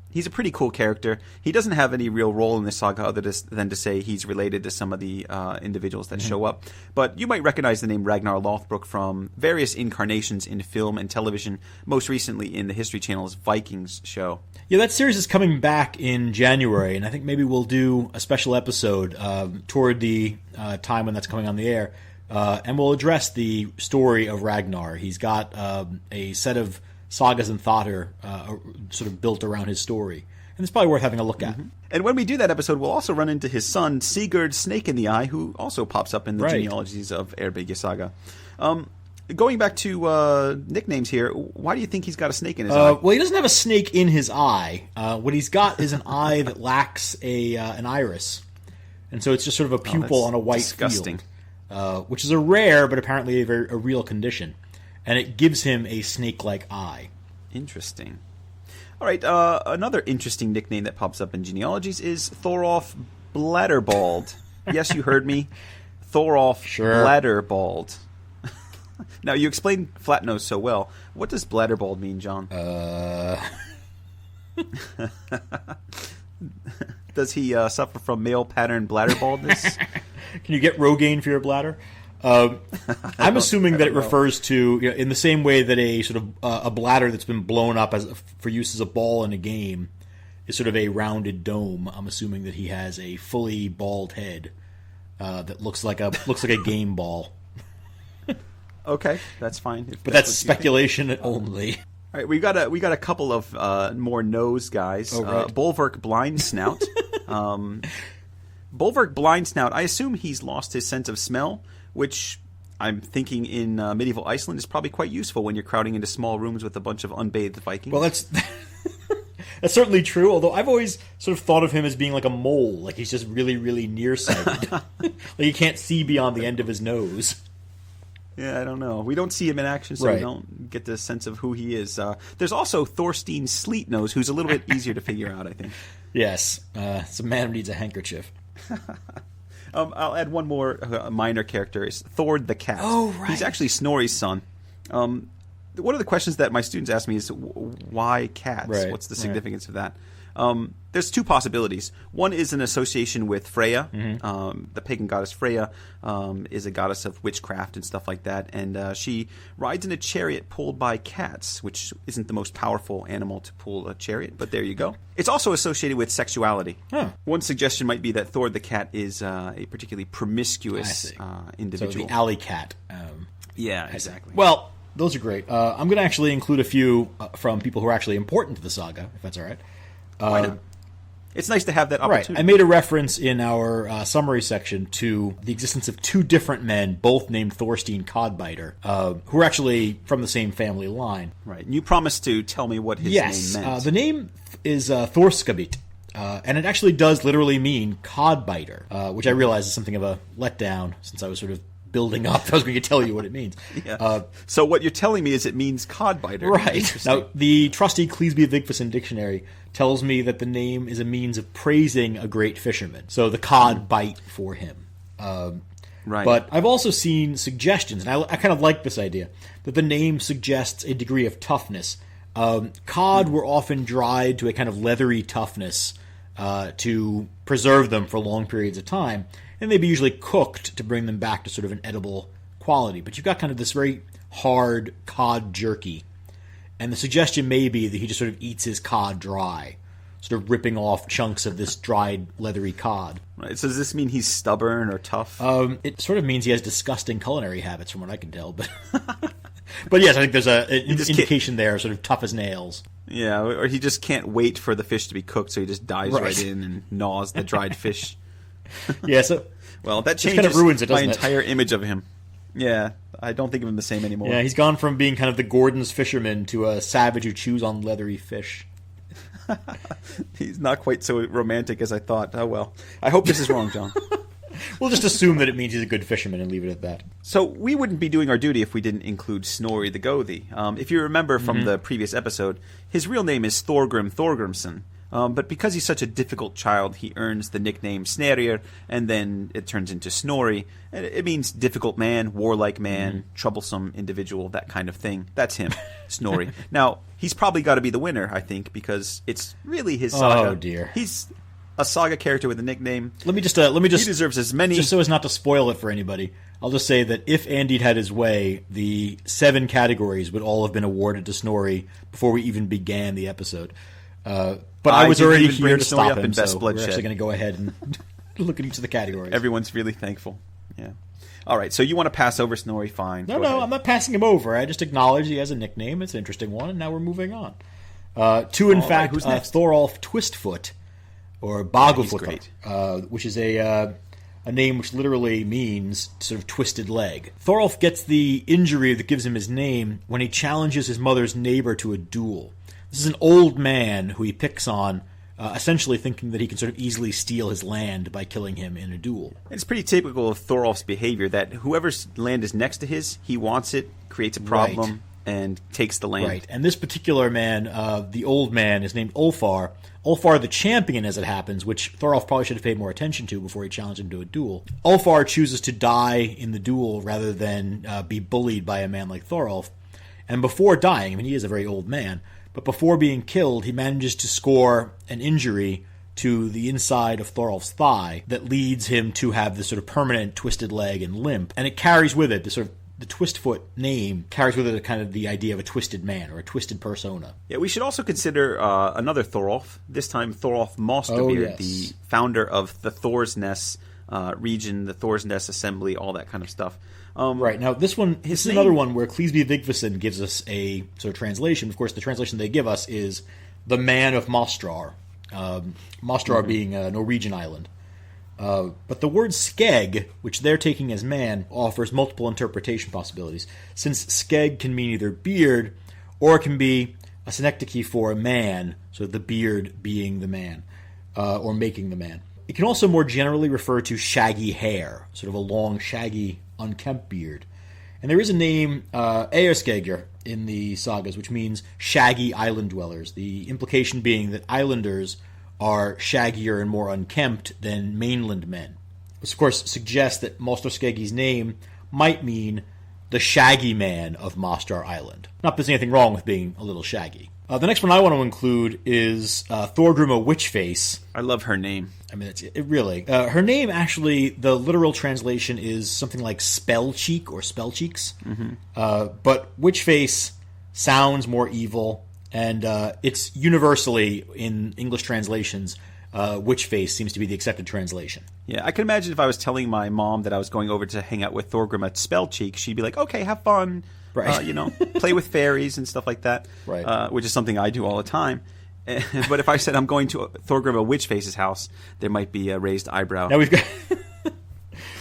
He's a pretty cool character. He doesn't have any real role in this saga other than to say he's related to some of the individuals that show up. But you might recognize the name Ragnar Lothbrok from various incarnations in film and television, most recently in the History Channel's Vikings show. Yeah, that series is coming back in January, and I think maybe we'll do a special episode toward the time when that's coming on the air, and we'll address the story of Ragnar. He's got a set of sagas and Thatr sort of built around his story, and it's probably worth having a look at. And when we do that episode, we'll also run into his son, Sigurd Snake-in-the-Eye, who also pops up in the genealogies of Eyrbyggja Saga. Going back to nicknames here, why do you think he's got a snake in his eye? Well, he doesn't have a snake in his eye. What he's got is an eye that lacks an iris, and so it's just sort of a pupil on a white disgusting field, which is a rare but apparently a real condition, and it gives him a snake-like eye. Interesting. All right, another interesting nickname that pops up in genealogies is Thorolf Bladder-bald. Yes, you heard me. Thorolf Bladder-bald. Now, you explained Flatnose so well. What does Bladder-bald mean, John? Does he suffer from male pattern bladder baldness? Can you get Rogaine for your bladder? I'm assuming that it refers to, in the same way that a sort of a bladder that's been blown up for use as a ball in a game is sort of a rounded dome. I'm assuming that he has a fully bald head that looks like a game ball. Okay, that's fine. But that's speculation only. All right, we got a couple of more nose guys. Bolverk Blindsnout. Bolverk Blindsnout. I assume he's lost his sense of smell, which I'm thinking in medieval Iceland is probably quite useful when you're crowding into small rooms with a bunch of unbathed Vikings. Well, that's certainly true. Although I've always sort of thought of him as being like a mole, like he's just really, really nearsighted, like you can't see beyond the end of his nose. Yeah, I don't know. We don't see him in action, so we don't get the sense of who he is. There's also Thorstein Sleetnose, who's a little bit easier to figure out, I think. Yes, it's a man who needs a handkerchief. I'll add one more minor character. Is Thord the Cat. Oh, right. He's actually Snorri's son. One of the questions that my students ask me is, why cats? Right, What's the significance of that? There's two possibilities. One is an association with Freya. The pagan goddess Freya is a goddess of witchcraft and stuff like that. And she rides in a chariot pulled by cats, which isn't the most powerful animal to pull a chariot, but there you go. It's also associated with sexuality. Huh. One suggestion might be that Thor the cat is a particularly promiscuous individual. So the alley cat. Yeah, exactly. Well, those are great. I'm going to actually include a few from people who are actually important to the saga, if that's all right. Why not? It's nice to have that opportunity. Right. I made a reference in our summary section to the existence of two different men, both named Thorstein Cod-Biter, who are actually from the same family line. Right. And you promised to tell me what his name meant. The name is Thorskabit. And it actually does literally mean cod-biter, which I realize is something of a letdown since I was sort of building up. I was going to tell you what it means. Yeah. So what you're telling me is it means cod-biter. Right. Now, the trusty Cleesby Vigfusson dictionary tells me that the name is a means of praising a great fisherman. So the cod bite for him. Right. But I've also seen suggestions, and I kind of like this idea, that the name suggests a degree of toughness. Cod were often dried to a kind of leathery toughness to preserve them for long periods of time, and they'd be usually cooked to bring them back to sort of an edible quality. But you've got kind of this very hard cod jerky, and the suggestion may be that he just sort of eats his cod dry, sort of ripping off chunks of this dried leathery cod. Right. So does this mean he's stubborn or tough? It sort of means he has disgusting culinary habits, from what I can tell. But but yes, I think there's an indication there, sort of tough as nails. Yeah, or he just can't wait for the fish to be cooked, so he just dives right in and gnaws the dried fish. Yeah, so well, that changes kind of ruins it, my doesn't entire image of him. Yeah, I don't think of him the same anymore. Yeah, he's gone from being kind of the Gordon's fisherman to a savage who chews on leathery fish. He's not quite so romantic as I thought. Oh well. I hope this is wrong, John. We'll just assume that it means he's a good fisherman and leave it at that. So we wouldn't be doing our duty if we didn't include Snorri the Gothi. If you remember from the previous episode, his real name is Thorgrim Thorgrimsson. But because he's such a difficult child, he earns the nickname Snerrir, and then it turns into Snorri. It means difficult man, warlike man, troublesome individual, that kind of thing. That's him, Snorri. Now, he's probably got to be the winner, I think, because it's really his saga. Oh, dear. He's a saga character with a nickname. Let me just he deserves as many. Just so as not to spoil it for anybody, I'll just say that if Andy'd had his way, the 7 categories would all have been awarded to Snorri before we even began the episode. But I was already here to stop him, so we're actually going to go ahead and look at each of the categories. Everyone's really thankful. Yeah. All right, so you want to pass over Snorri, fine. No, I'm not passing him over. I just acknowledge he has a nickname. It's an interesting one, and now we're moving on. Who's next? Thorolf Twistfoot, or Bagofoot, which is a name which literally means sort of twisted leg. Thorolf gets the injury that gives him his name when he challenges his mother's neighbor to a duel. This is an old man who he picks on, essentially thinking that he can sort of easily steal his land by killing him in a duel. It's pretty typical of Thorolf's behavior that whoever's land is next to his, he wants it, creates a problem, and takes the land. Right, and this particular man, the old man, is named Ulfar. Ulfar the champion, as it happens, which Thorolf probably should have paid more attention to before he challenged him to a duel. Ulfar chooses to die in the duel rather than be bullied by a man like Thorolf. And before dying, I mean, he is a very old man, but before being killed, he manages to score an injury to the inside of Thorolf's thigh that leads him to have this sort of permanent twisted leg and limp. And it carries with it the Twistfoot name carries with it a kind of the idea of a twisted man or a twisted persona. Yeah, we should also consider another Thorolf, this time Thorolf Mosterbeard, the founder of the Thor's Nest region, the Thor's Nest Assembly, all that kind of stuff. Right. Now, this is another one where Cleesby Vigfusson gives us a sort of translation. Of course, the translation they give us is the man of Mostrar, Mostrar being a Norwegian island. But the word skeg, which they're taking as man, offers multiple interpretation possibilities, since skeg can mean either beard, or it can be a synecdoche for a man, so the beard being the man, or making the man. It can also more generally refer to shaggy hair, sort of a long, shaggy, unkempt beard. And there is a name, Eyrbyggja, in the sagas, which means shaggy island dwellers, the implication being that islanders are shaggier and more unkempt than mainland men. This, of course, suggests that Mostorskegi's name might mean the shaggy man of Mostar Island. Not that there's anything wrong with being a little shaggy. The next one I want to include is Thorgrima Witchface. I love her name. I mean, it really. Her name, actually, the literal translation is something like spell cheek or spell cheeks. But Witchface sounds more evil, and it's universally, in English translations, Witchface seems to be the accepted translation. Yeah, I can imagine if I was telling my mom that I was going over to hang out with Thorgrim at Spellcheek, she'd be like, okay, have fun. Right. Play with fairies and stuff like that. Right. Which is something I do all the time. But if I said I'm going to Thorgrima Witchface's house, there might be a raised eyebrow. Now we've got.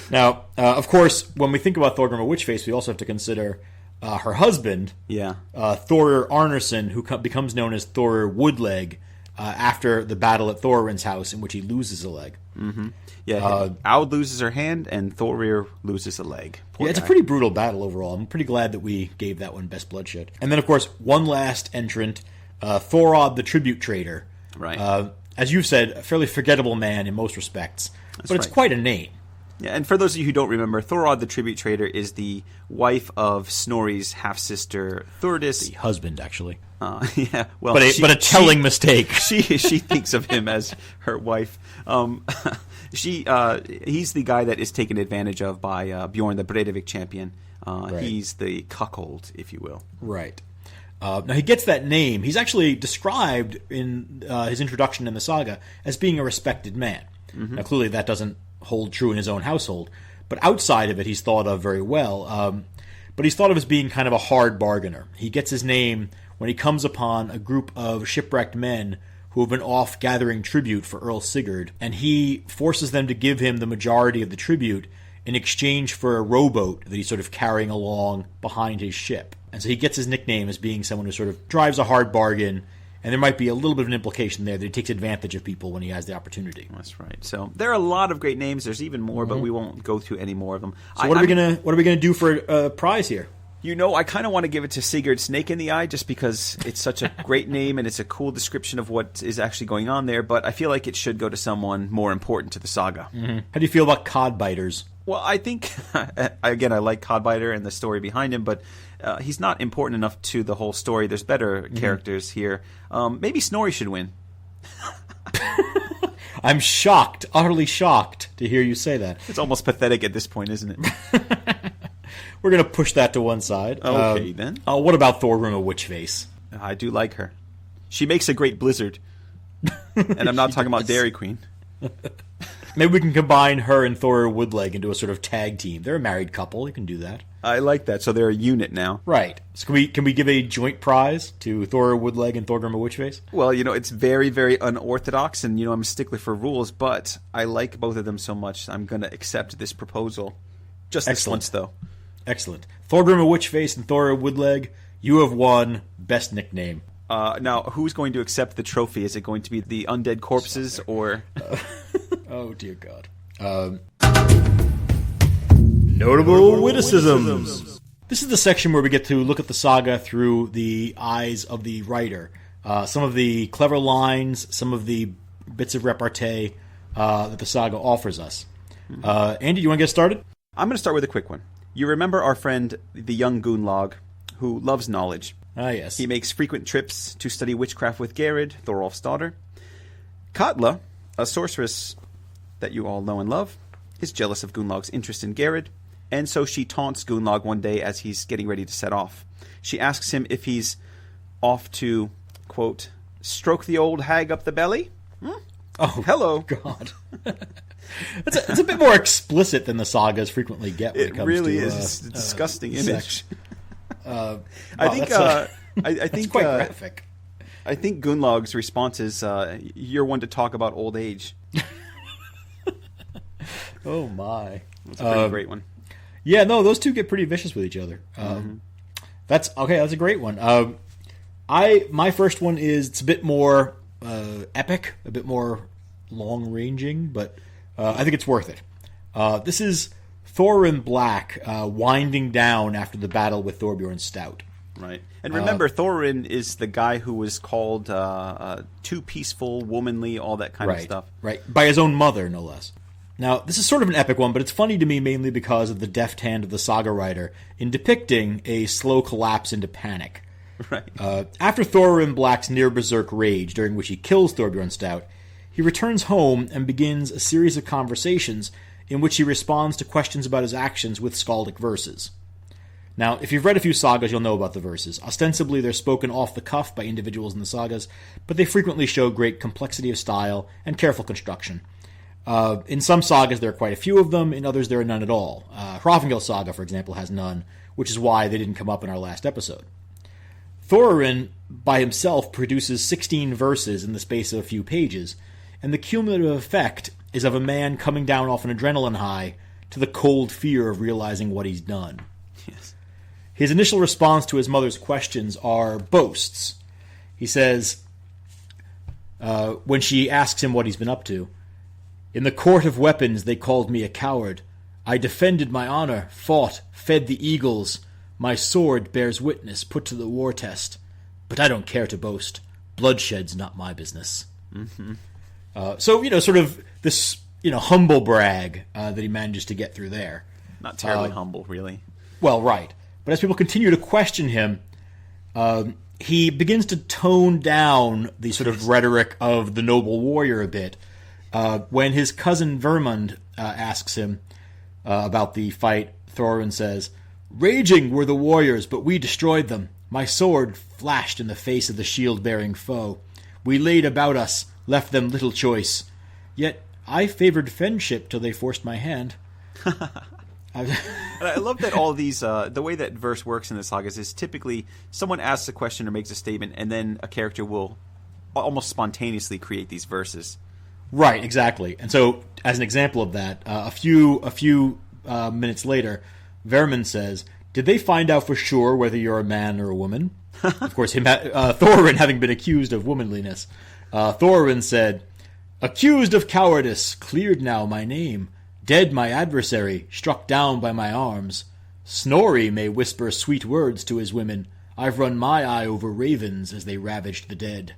Now, of course, when we think about Thorgrima Witchface, we also have to consider her husband, Thorir Arnarsson, who becomes known as Thorir Woodleg after the battle at Thorin's house, in which he loses a leg. Mm-hmm. Yeah, Aud loses her hand, and Thorir loses a leg. Poor it's guy. a pretty brutal battle overall. I'm pretty glad that we gave that one Best Bloodshed. And then, of course, one last entrant, Thorod the Tribute Trader. Right. As you've said, a fairly forgettable man in most respects. But it's quite a name. Yeah, and for those of you who don't remember, Thorod the Tribute Trader is the wife of Snorri's half-sister Thordis. The husband, actually. Yeah, well, but a telling mistake. She thinks of him as her wife. He's the guy that is taken advantage of by Bjorn the Breivik champion. Right. He's the cuckold, if you will. Right. Now, he gets that name. He's actually described in his introduction in the saga as being a respected man. Mm-hmm. Now, clearly that doesn't hold true in his own household, but outside of it, he's thought of very well. But he's thought of as being kind of a hard bargainer. He gets his name when he comes upon a group of shipwrecked men who have been off gathering tribute for Earl Sigurd, and he forces them to give him the majority of the tribute in exchange for a rowboat that he's sort of carrying along behind his ship. And so he gets his nickname as being someone who sort of drives a hard bargain, and there might be a little bit of an implication there that he takes advantage of people when he has the opportunity. That's right. So there are a lot of great names. There's even more, but we won't go through any more of them. So what are we gonna do for a prize here? I kind of want to give it to Sigurd Snake-in-the-Eye just because it's such a great name and it's a cool description of what is actually going on there, but I feel like it should go to someone more important to the saga. Mm-hmm. How do you feel about Cod-Biters? Well, I think, again, I like Cod-Biter and the story behind him, but he's not important enough to the whole story. There's better characters here. Maybe Snorri should win. I'm shocked, utterly shocked, to hear you say that. It's almost pathetic at this point, isn't it? We're going to push that to one side. Okay, then. What about Thorgrima Witchface? I do like her. She makes a great blizzard. And I'm not talking about Dairy Queen. Maybe we can combine her and Thorir Woodleg into a sort of tag team. They're a married couple. You can do that. I like that. So they're a unit now. Right. So can we give a joint prize to Thorir Woodleg and Thorgrima Witchface? Well, it's very, very unorthodox, and, I'm a stickler for rules, but I like both of them so much, I'm going to accept this proposal. Just this once, though. Excellent. Thorgrima Witchface and Thorir Woodleg, you have won Best Nickname. Now, who's going to accept the trophy? Is it going to be the undead corpses or... Oh, dear God. Notable witticisms. This is the section where we get to look at the saga through the eyes of the writer. Some of the clever lines, some of the bits of repartee that the saga offers us. Andy, you want to get started? I'm going to start with a quick one. You remember our friend, the young Gunnlaug, who loves knowledge. Ah, yes. He makes frequent trips to study witchcraft with Gerid, Thorolf's daughter. Katla, a sorceress that you all know and love, is jealous of Gunnlaug's interest in Gerid, and so she taunts Gunnlaug one day as he's getting ready to set off. She asks him if he's off to, quote, stroke the old hag up the belly? Oh, hello. God. It's a bit more explicit than the sagas frequently get when it comes to... It really is. It's a disgusting image. I think it's quite graphic. I think Gunnlaug's response is, you're one to talk about old age. Oh, my. That's a pretty great one. Yeah, no, those two get pretty vicious with each other. That's a great one. My first one is, it's a bit more epic, a bit more long-ranging, but I think it's worth it. This is Thorin Black winding down after the battle with Thorbjorn Stout. Right. And remember, Thorin is the guy who was called too peaceful, womanly, all that kind of stuff. Right. By his own mother, no less. Now, this is sort of an epic one, but it's funny to me mainly because of the deft hand of the saga writer in depicting a slow collapse into panic. Right. After Thorin Black's near-berserk rage, during which he kills Thorbjorn Stout, he returns home and begins a series of conversations in which he responds to questions about his actions with skaldic verses. Now, if you've read a few sagas, you'll know about the verses. Ostensibly, they're spoken off the cuff by individuals in the sagas, but they frequently show great complexity of style and careful construction. In some sagas, there are quite a few of them. In others, there are none at all. Hrafngel's saga, for example, has none, which is why they didn't come up in our last episode. Thorin, by himself, produces 16 verses in the space of a few pages, and the cumulative effect is of a man coming down off an adrenaline high to the cold fear of realizing what he's done. Yes. His initial response to his mother's questions are boasts. He says, when she asks him what he's been up to, "In the court of weapons they called me a coward. I defended my honor, fought, fed the eagles. My sword bears witness, put to the war test. But I don't care to boast. Bloodshed's not my business." Mm-hmm. So, sort of this, humble brag that he manages to get through there. Not terribly humble, really. Well, right. But as people continue to question him, he begins to tone down the sort of rhetoric of the noble warrior a bit. When his cousin Vermund asks him about the fight, Thorin says, "Raging were the warriors, but we destroyed them. My sword flashed in the face of the shield-bearing foe. We laid about us, left them little choice. Yet I favored friendship till they forced my hand." I love that all these, the way that verse works in the sagas is typically someone asks a question or makes a statement, and then a character will almost spontaneously create these verses. Right, exactly. And so, as an example of that, a few minutes later, Vermund says, "Did they find out for sure whether you're a man or a woman?" Of course, Thorin having been accused of womanliness. Thorin said, "Accused of cowardice, cleared now my name. Dead my adversary, struck down by my arms. Snorri may whisper sweet words to his women. I've run my eye over ravens as they ravaged the dead."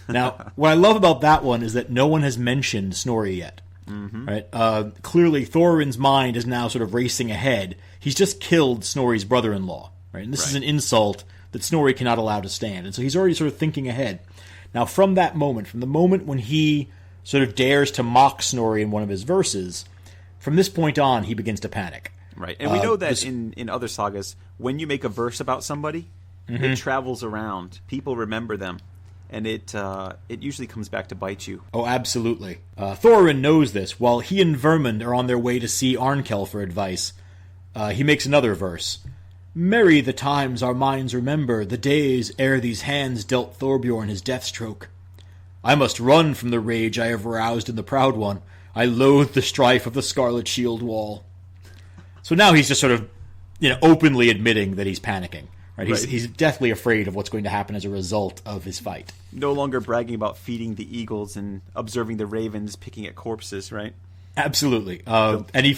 Now, what I love about that one is that no one has mentioned Snorri yet. Mm-hmm. Right? Clearly, Thorin's mind is now sort of racing ahead. He's just killed Snorri's brother-in-law. Right? And this is an insult that Snorri cannot allow to stand. And so he's already sort of thinking ahead. Now, from the moment when he sort of dares to mock Snorri in one of his verses, from this point on, he begins to panic. Right. And we know that in other sagas, when you make a verse about somebody, it travels around. People remember them. And it usually comes back to bite you. Oh, absolutely. Thorin knows this. While he and Vermund are on their way to see Arnkel for advice, he makes another verse. "Merry the times our minds remember, the days ere these hands dealt Thorbjorn his death stroke. I must run from the rage I have aroused in the Proud One. I loathe the strife of the Scarlet Shield Wall." So now he's just sort of, openly admitting that he's panicking. Right? He's deathly afraid of what's going to happen as a result of his fight. No longer bragging about feeding the eagles and observing the ravens picking at corpses, right? Absolutely. And he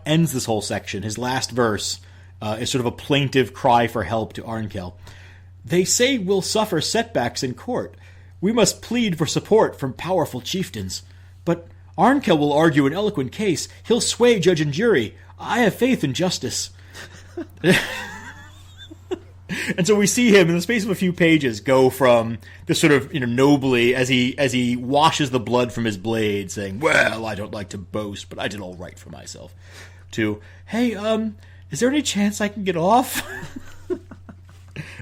ends this whole section. His last verse is sort of a plaintive cry for help to Arnkel. "They say we'll suffer setbacks in court. We must plead for support from powerful chieftains. But Arnkel will argue an eloquent case. He'll sway judge and jury. I have faith in justice." And so we see him in the space of a few pages go from this sort of nobly as he washes the blood from his blade, saying, "Well, I don't like to boast, but I did all right for myself," to, "Hey, is there any chance I can get off?"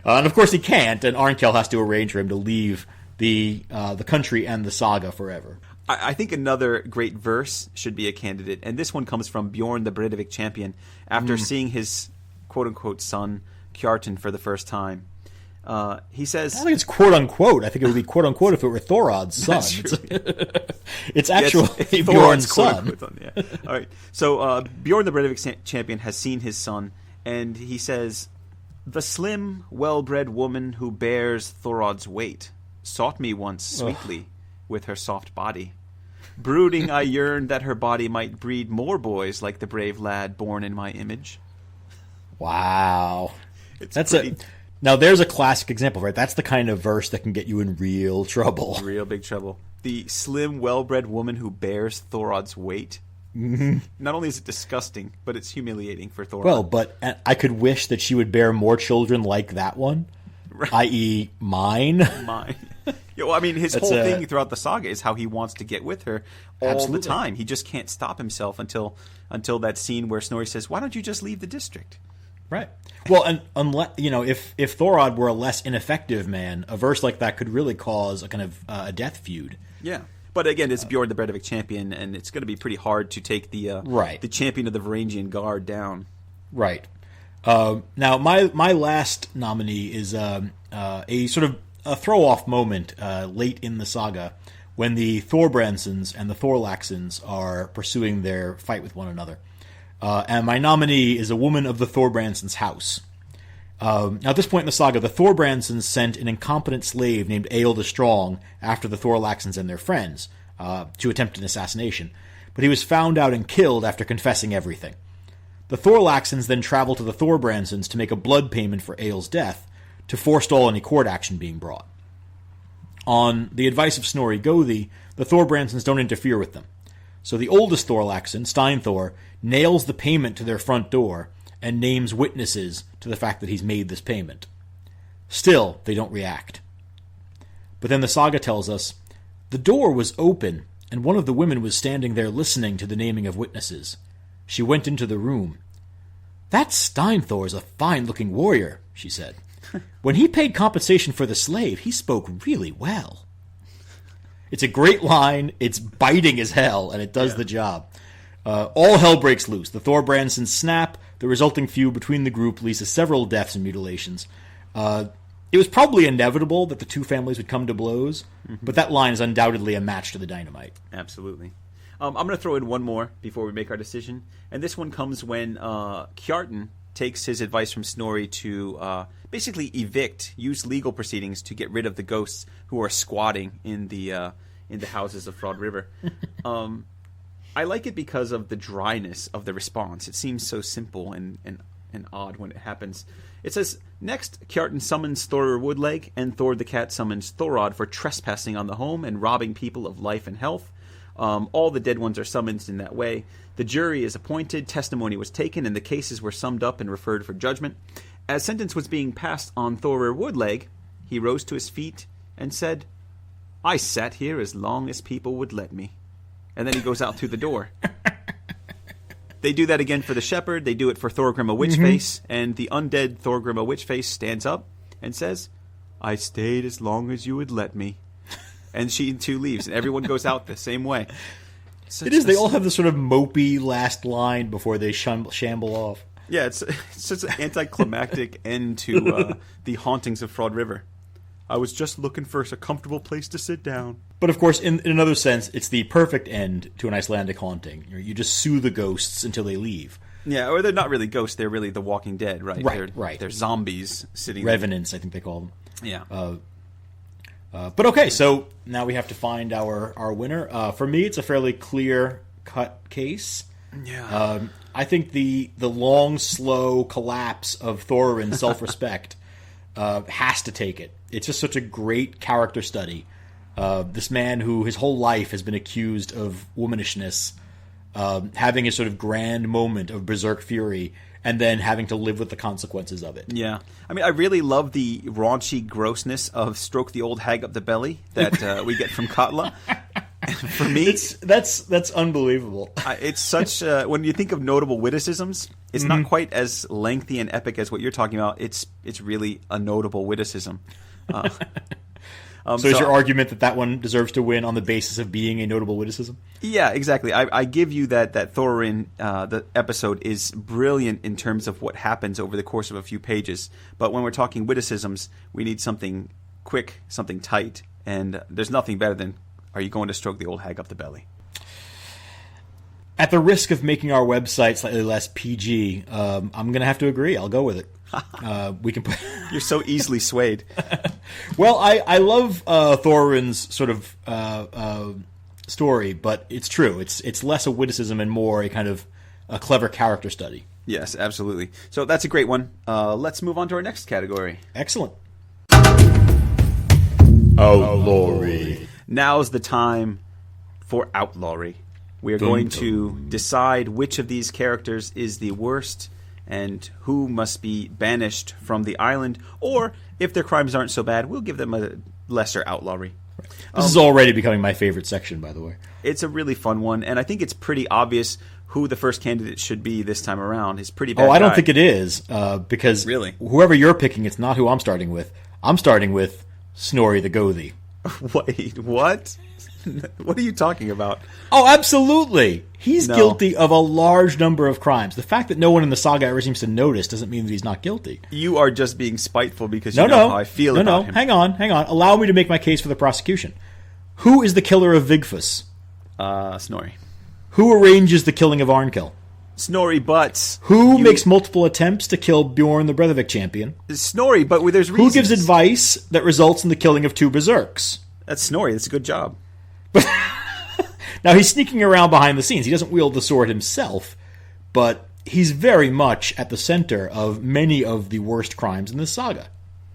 And of course he can't, and Arnkel has to arrange for him to leave the country and the saga forever. I think another great verse should be a candidate, and this one comes from Bjorn the Bredevik champion after seeing his quote-unquote son Kjartan for the first time. He says, I don't think it's quote-unquote. I think it would be quote-unquote if it were Thorod's son. It's actually Bjorn's son. Yeah. All right. So Bjorn the Bredevik champion has seen his son, and he says, "The slim, well-bred woman who bears Thorod's weight sought me once sweetly with her soft body. Brooding, I yearned that her body might breed more boys like the brave lad born in my image." Wow. Now there's a classic example, right? That's the kind of verse that can get you in real trouble. Real big trouble. The slim, well-bred woman who bears Thorod's weight. Mm-hmm. Not only is it disgusting, but it's humiliating for Thorod. Well, but I could wish that she would bear more children like that one. i.e. mine. Mine. Yeah, well, I mean, his whole thing throughout the saga is how he wants to get with her all the time. He just can't stop himself until that scene where Snorri says, "Why don't you just leave the district?" Right. Well, and unless if Thorod were a less ineffective man, a verse like that could really cause a kind of a death feud. Yeah. But again, it's Bjorn the Breivik champion, and it's going to be pretty hard to take the champion of the Varangian Guard down. Right. Now, my last nominee is a sort of a throw-off moment late in the saga when the Thorbrandsons and the Thorlaxons are pursuing their fight with one another. And my nominee is a woman of the Thorbrandsons' house. Now, at this point in the saga, the Thorbrandsons sent an incompetent slave named Eöl the Strong after the Thorlaxons and their friends to attempt an assassination, but he was found out and killed after confessing everything. The Thorlaxons then travel to the Thorbrandsons to make a blood payment for Eöl's death to forestall any court action being brought. On the advice of Snorri Gothi, the Thorbrandsons don't interfere with them. So the oldest Thorlaxon, Steinthor, nails the payment to their front door and names witnesses to the fact that he's made this payment. Still, they don't react. But then the saga tells us, the door was open, and one of the women was standing there listening to the naming of witnesses. She went into the room. "That Steinthor's a fine-looking warrior," she said. "When he paid compensation for the slave, he spoke really well." It's a great line, it's biting as hell, and it does the job. All hell breaks loose. The Thorbrandsons snap. The resulting feud between the group leads to several deaths and mutilations. It was probably inevitable that the two families would come to blows, but that line is undoubtedly a match to the dynamite. Absolutely. I'm going to throw in one more before we make our decision, and this one comes when Kjartan takes his advice from Snorri to basically use legal proceedings to get rid of the ghosts who are squatting in the houses of Fraud River. I like it because of the dryness of the response. It seems so simple and odd when it happens. It says, next, Kjartan summons Thorir Woodleg, and Thor the Cat summons Thorod for trespassing on the home and robbing people of life and health. All the dead ones are summoned in that way. The jury is appointed, testimony was taken, and the cases were summed up and referred for judgment. As sentence was being passed on Thorir Woodleg, he rose to his feet and said, "I sat here as long as people would let me." And then he goes out through the door. They do that again for the shepherd. They do it for Thorgrim a Witchface. And the undead Thorgrim a Witchface stands up and says, "I stayed as long as you would let me." And she too leaves. And everyone goes out the same way. It is. They all have this sort of mopey last line before they shamble off. Yeah, it's just an anticlimactic end to the hauntings of Fraud River. I was just looking for a comfortable place to sit down. But of course, in another sense, it's the perfect end to an Icelandic haunting. You just sue the ghosts until they leave. Yeah, or they're not really ghosts; they're really the Walking Dead, right? Right. They're zombies sitting. Revenants, I think they call them. Yeah. But okay, so now we have to find our winner. For me, it's a fairly clear-cut case. Yeah. I think the long, slow collapse of Thorin's self-respect has to take it. It's just such a great character study. This man who his whole life has been accused of womanishness, having a sort of grand moment of berserk fury, and then having to live with the consequences of it. Yeah. I mean, I really love the raunchy grossness of Stroke the Old Hag Up the Belly that we get from Katla. For me, that's unbelievable. It's such when you think of notable witticisms, it's not quite as lengthy and epic as what you're talking about. It's really a notable witticism. So is your argument that one deserves to win on the basis of being a notable witticism? Yeah, exactly. I give you that Thorin, the episode, is brilliant in terms of what happens over the course of a few pages. But when we're talking witticisms, we need something quick, something tight, and there's nothing better than, "Are you going to stroke the old hag up the belly?" At the risk of making our website slightly less PG, I'm going to have to agree. I'll go with it. We can. You're so easily swayed. Well, I love Thorin's sort of story, but it's true. It's less a witticism and more a kind of a clever character study. Yes, absolutely. So that's a great one. Let's move on to our next category. Excellent. Outlawry. Now's the time for outlawry. We are going to decide which of these characters is the worst and who must be banished from the island, or if their crimes aren't so bad, we'll give them a lesser outlawry. This is already becoming my favorite section, by the way. It's a really fun one, and I think it's pretty obvious who the first candidate should be this time around. He's pretty bad. I don't think it is, because Really? whoever you're picking, it's not who I'm starting with. I'm starting with Snorri the Gothi. Wait, what? What are you talking about? Oh, absolutely. He's No. guilty of a large number of crimes. The fact that no one in the saga ever seems to notice doesn't mean that he's not guilty. You are just being spiteful because you know how I feel about him. Hang on. Allow me to make my case for the prosecution. Who is the killer of Vigfús? Snorri. Who arranges the killing of Arnkel? Snorri, but... Who makes multiple attempts to kill Bjorn the Breivik champion? Snorri, but there's Who reasons. gives advice that results in the killing of two berserks? That's Snorri. That's a good job. Now, he's sneaking around behind the scenes. He doesn't wield the sword himself, but he's very much at the center of many of the worst crimes in this saga.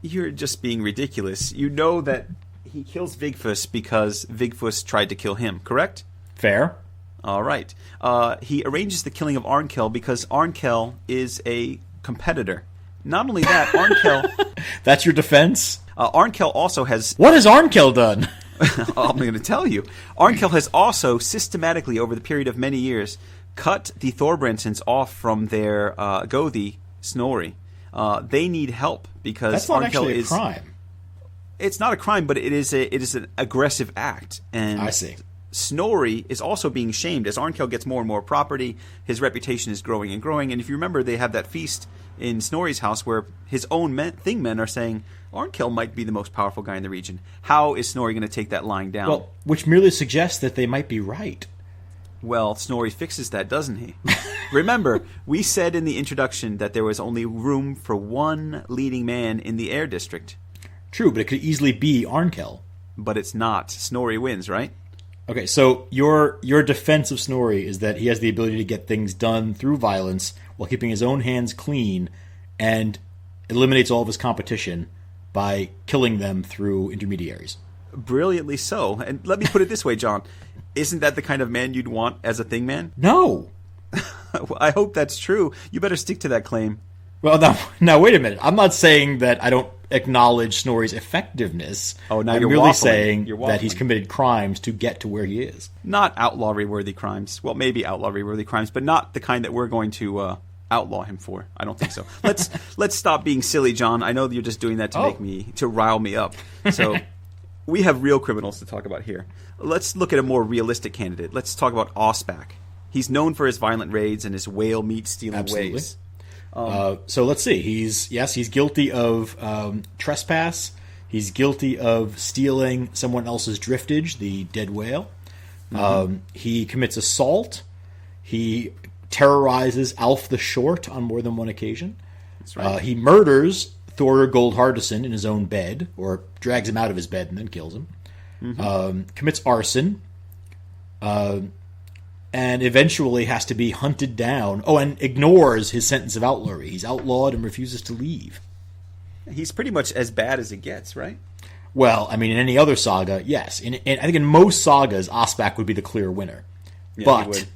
You're just being ridiculous. You know that he kills Vigfús because Vigfús tried to kill him, correct? Fair. All right. He arranges the killing of Arnkel because Arnkel is a competitor. Not only that, Arnkel... That's your defense? Arnkel also has... What has Arnkel done? I'm going to tell you. Arnkel has also systematically, over the period of many years, cut the Thorbrandsons off from their Gothi, Snorri. They need help because That's not Arnkel actually a is... crime. It's not a crime, but it is an aggressive act. And I see. Snorri is also being shamed as Arnkel gets more and more property. His reputation is growing and growing. And if you remember, they have that feast in Snorri's house where his own thingmen are saying Arnkel might be the most powerful guy in the region. How is Snorri going to take that lying down? Well, which merely suggests that they might be right. Well, Snorri fixes that, doesn't he? Remember, we said in the introduction that there was only room for one leading man in the Air District. True, but it could easily be Arnkel. But it's not. Snorri wins, right? Okay, so your defense of Snorri is that he has the ability to get things done through violence while keeping his own hands clean and eliminates all of his competition by killing them through intermediaries. Brilliantly so. And let me put it this way, John. Isn't that the kind of man you'd want as a thingman? No. I hope that's true. You better stick to that claim. Well, now wait a minute. I'm not saying that I don't acknowledge Snorri's effectiveness. Oh, now I'm you're merely waffling. saying You're that he's waffling. committed crimes to get to where he is. Not outlawry-worthy crimes. Well, maybe outlawry-worthy crimes, but not the kind that we're going to outlaw him for. I don't think so. Let's stop being silly, John. I know that you're just doing that to rile me up. So we have real criminals to talk about here. Let's look at a more realistic candidate. Let's talk about Ospak. He's known for his violent raids and his whale meat stealing Absolutely. ways. So let's see. He's guilty of trespass. He's guilty of stealing someone else's driftage, the dead whale. He commits assault. He terrorizes Alf the Short on more than one occasion. That's right. He murders Thorir Goldhardison in his own bed, or drags him out of his bed and then kills him. Commits arson. And eventually has to be hunted down. Oh, and ignores his sentence of outlawry. He's outlawed and refuses to leave. He's pretty much as bad as it gets, right? Well, I mean, in any other saga, yes. I think in most sagas, Ospak would be the clear winner. Yeah, he but would.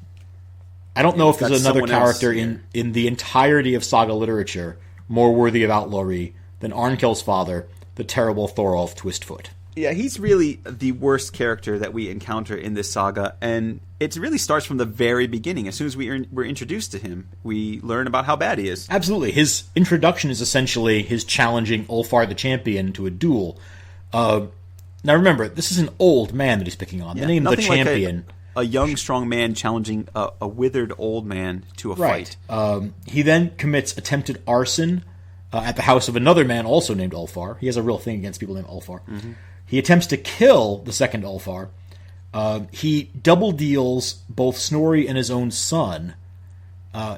I don't know if We've there's got another someone else character here. in the entirety of saga literature more worthy of outlawry than Arnkel's father, the terrible Thorolf Twistfoot. Yeah, he's really the worst character that we encounter in this saga, and it really starts from the very beginning. As soon as we're introduced to him, we learn about how bad he is. Absolutely. His introduction is essentially his challenging Ulfar the Champion to a duel. Now remember, this is an old man that he's picking on. The name of the Nothing like champion. a young, strong man challenging a withered old man to a fight. He then commits attempted arson at the house of another man also named Ulfar. He has a real thing against people named Ulfar. He attempts to kill the second Ulfar. He double deals both Snorri and his own son.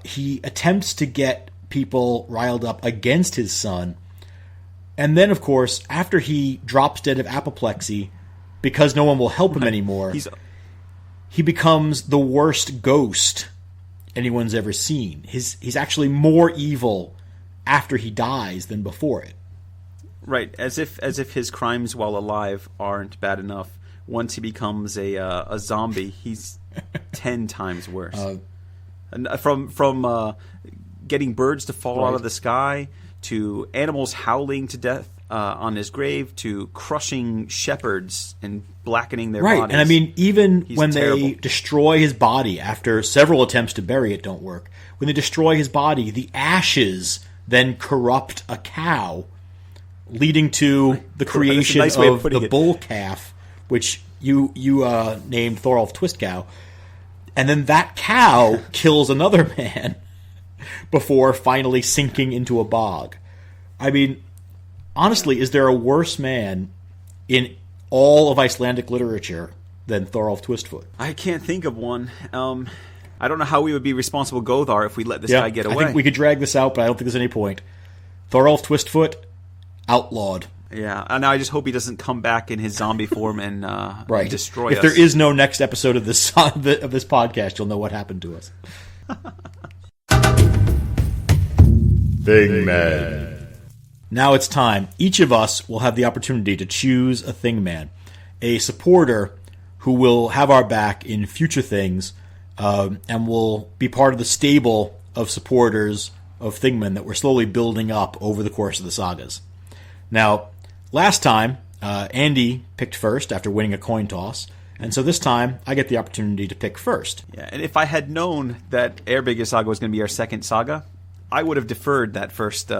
He attempts to get people riled up against his son. And then, of course, after he drops dead of apoplexy, because no one will help him anymore, he becomes the worst ghost anyone's ever seen. He's actually more evil after he dies than before it. Right, as if his crimes while alive aren't bad enough. Once he becomes a zombie, he's 10 times worse. And from getting birds to fall out of the sky, to animals howling to death on his grave, to crushing shepherds and blackening their bodies. And I mean, even when terrible. they destroy his body after several attempts to bury it don't work, when they destroy his body, the ashes then corrupt a cow, leading to the creation nice of the bull calf, which you named Thorolf Twist Cow. And then that cow kills another man before finally sinking into a bog. I mean, honestly, is there a worse man in all of Icelandic literature than Thorolf Twistfoot? I can't think of one. I don't know how we would be responsible Gothar if we let this guy get away. I think we could drag this out, but I don't think there's any point. Thorolf Twistfoot, outlawed. Yeah, and I just hope he doesn't come back in his zombie form and destroy us. If there is no next episode of this podcast, you'll know what happened to us. Thingman. Now it's time. Each of us will have the opportunity to choose a thingman, a supporter who will have our back in future things, and will be part of the stable of supporters of thingmen that we're slowly building up over the course of the sagas. Now, last time, Andy picked first after winning a coin toss, and so this time I get the opportunity to pick first. Yeah, and if I had known that Eyrbyggja Saga was going to be our second saga, I would have deferred that first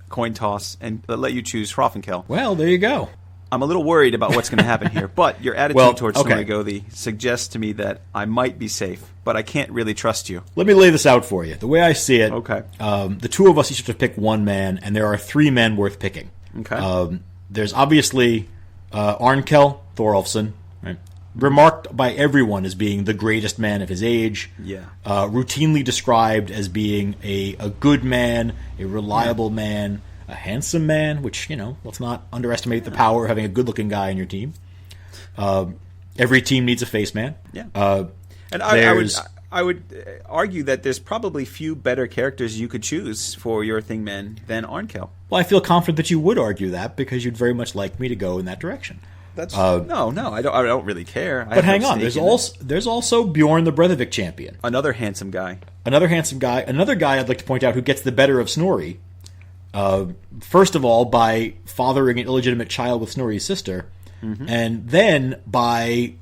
coin toss and let you choose Hrafnkel. Well, there you go. I'm a little worried about what's going to happen here, but your attitude towards Snorri Gothi suggests to me that I might be safe, but I can't really trust you. Let me lay this out for you. The way I see it, Okay. The two of us each have to pick one man, and there are three men worth picking. Okay. There's obviously Arnkel Thorolfsson, right? Remarked by everyone as being the greatest man of his age. Yeah. Routinely described as being a good man, a reliable man, a handsome man, which, let's not underestimate the power of having a good-looking guy on your team. Every team needs a face man. Yeah. And I would argue that there's probably few better characters you could choose for your thingman than Arnkel. Well, I feel confident that you would argue that because you'd very much like me to go in that direction. That's no, I don't really care. But hang on, there's also Bjorn the Breivik champion, another handsome guy, another guy I'd like to point out who gets the better of Snorri. First of all, by fathering an illegitimate child with Snorri's sister, and then by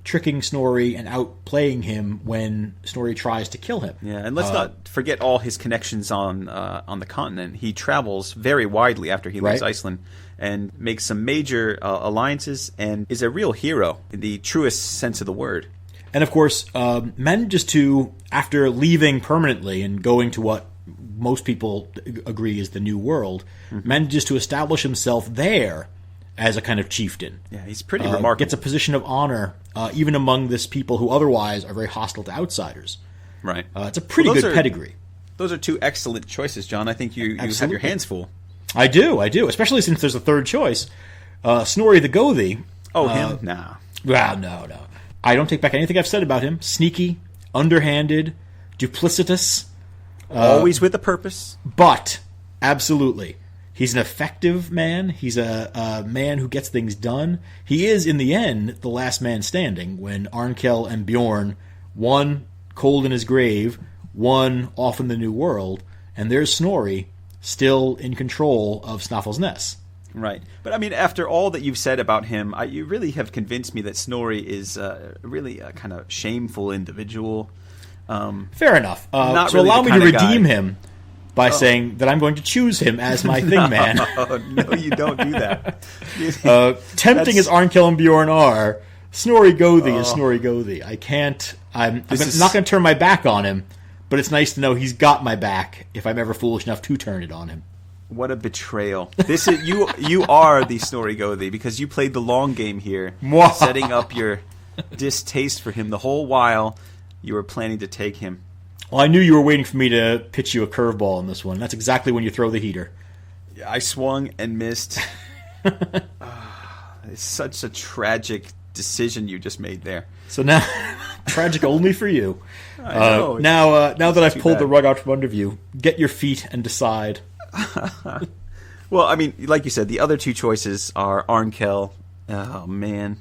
tricking Snorri and outplaying him when Snorri tries to kill him. Yeah, and let's not forget all his connections on the continent. He travels very widely after he leaves Iceland and makes some major alliances and is a real hero in the truest sense of the word. And of course, manages to, after leaving permanently and going to what most people agree is the New World, manages to establish himself there as a kind of chieftain. Yeah, he's pretty remarkable. Gets a position of honor even among this people who otherwise are very hostile to outsiders. Right. It's a pretty good pedigree. Those are two excellent choices, John. I think you have your hands full. I do, especially since there's a third choice. Snorri the Gothi. Oh, him? Nah. Well, no. I don't take back anything I've said about him. Sneaky, underhanded, duplicitous. Always with a purpose. But, absolutely, he's an effective man. He's a man who gets things done. He is, in the end, the last man standing when Arnkel and Bjorn, one cold in his grave, one off in the New World, and there's Snorri still in control of Snæfellsnes. Right. But, I mean, after all that you've said about him, you really have convinced me that Snorri is really a kind of shameful individual. Fair enough. So really allow me to redeem him by saying that I'm going to choose him as my thingman. No, you don't do that. Tempting as Arnkel and Bjorn are, Snorri Gothi is Snorri Gothi. I can't... I'm not going to turn my back on him, but it's nice to know he's got my back if I'm ever foolish enough to turn it on him. What a betrayal! This is you are the Snorri Gothi because you played the long game here, setting up your distaste for him the whole while you were planning to take him. Well, I knew you were waiting for me to pitch you a curveball on this one. That's exactly when you throw the heater. Yeah, I swung and missed. It's such a tragic decision you just made there. So now, tragic only for you. I know. Now that I've pulled bad. the rug out from under you, get your feet and decide. Well, I mean, like you said, the other two choices are Arnkel. Oh man,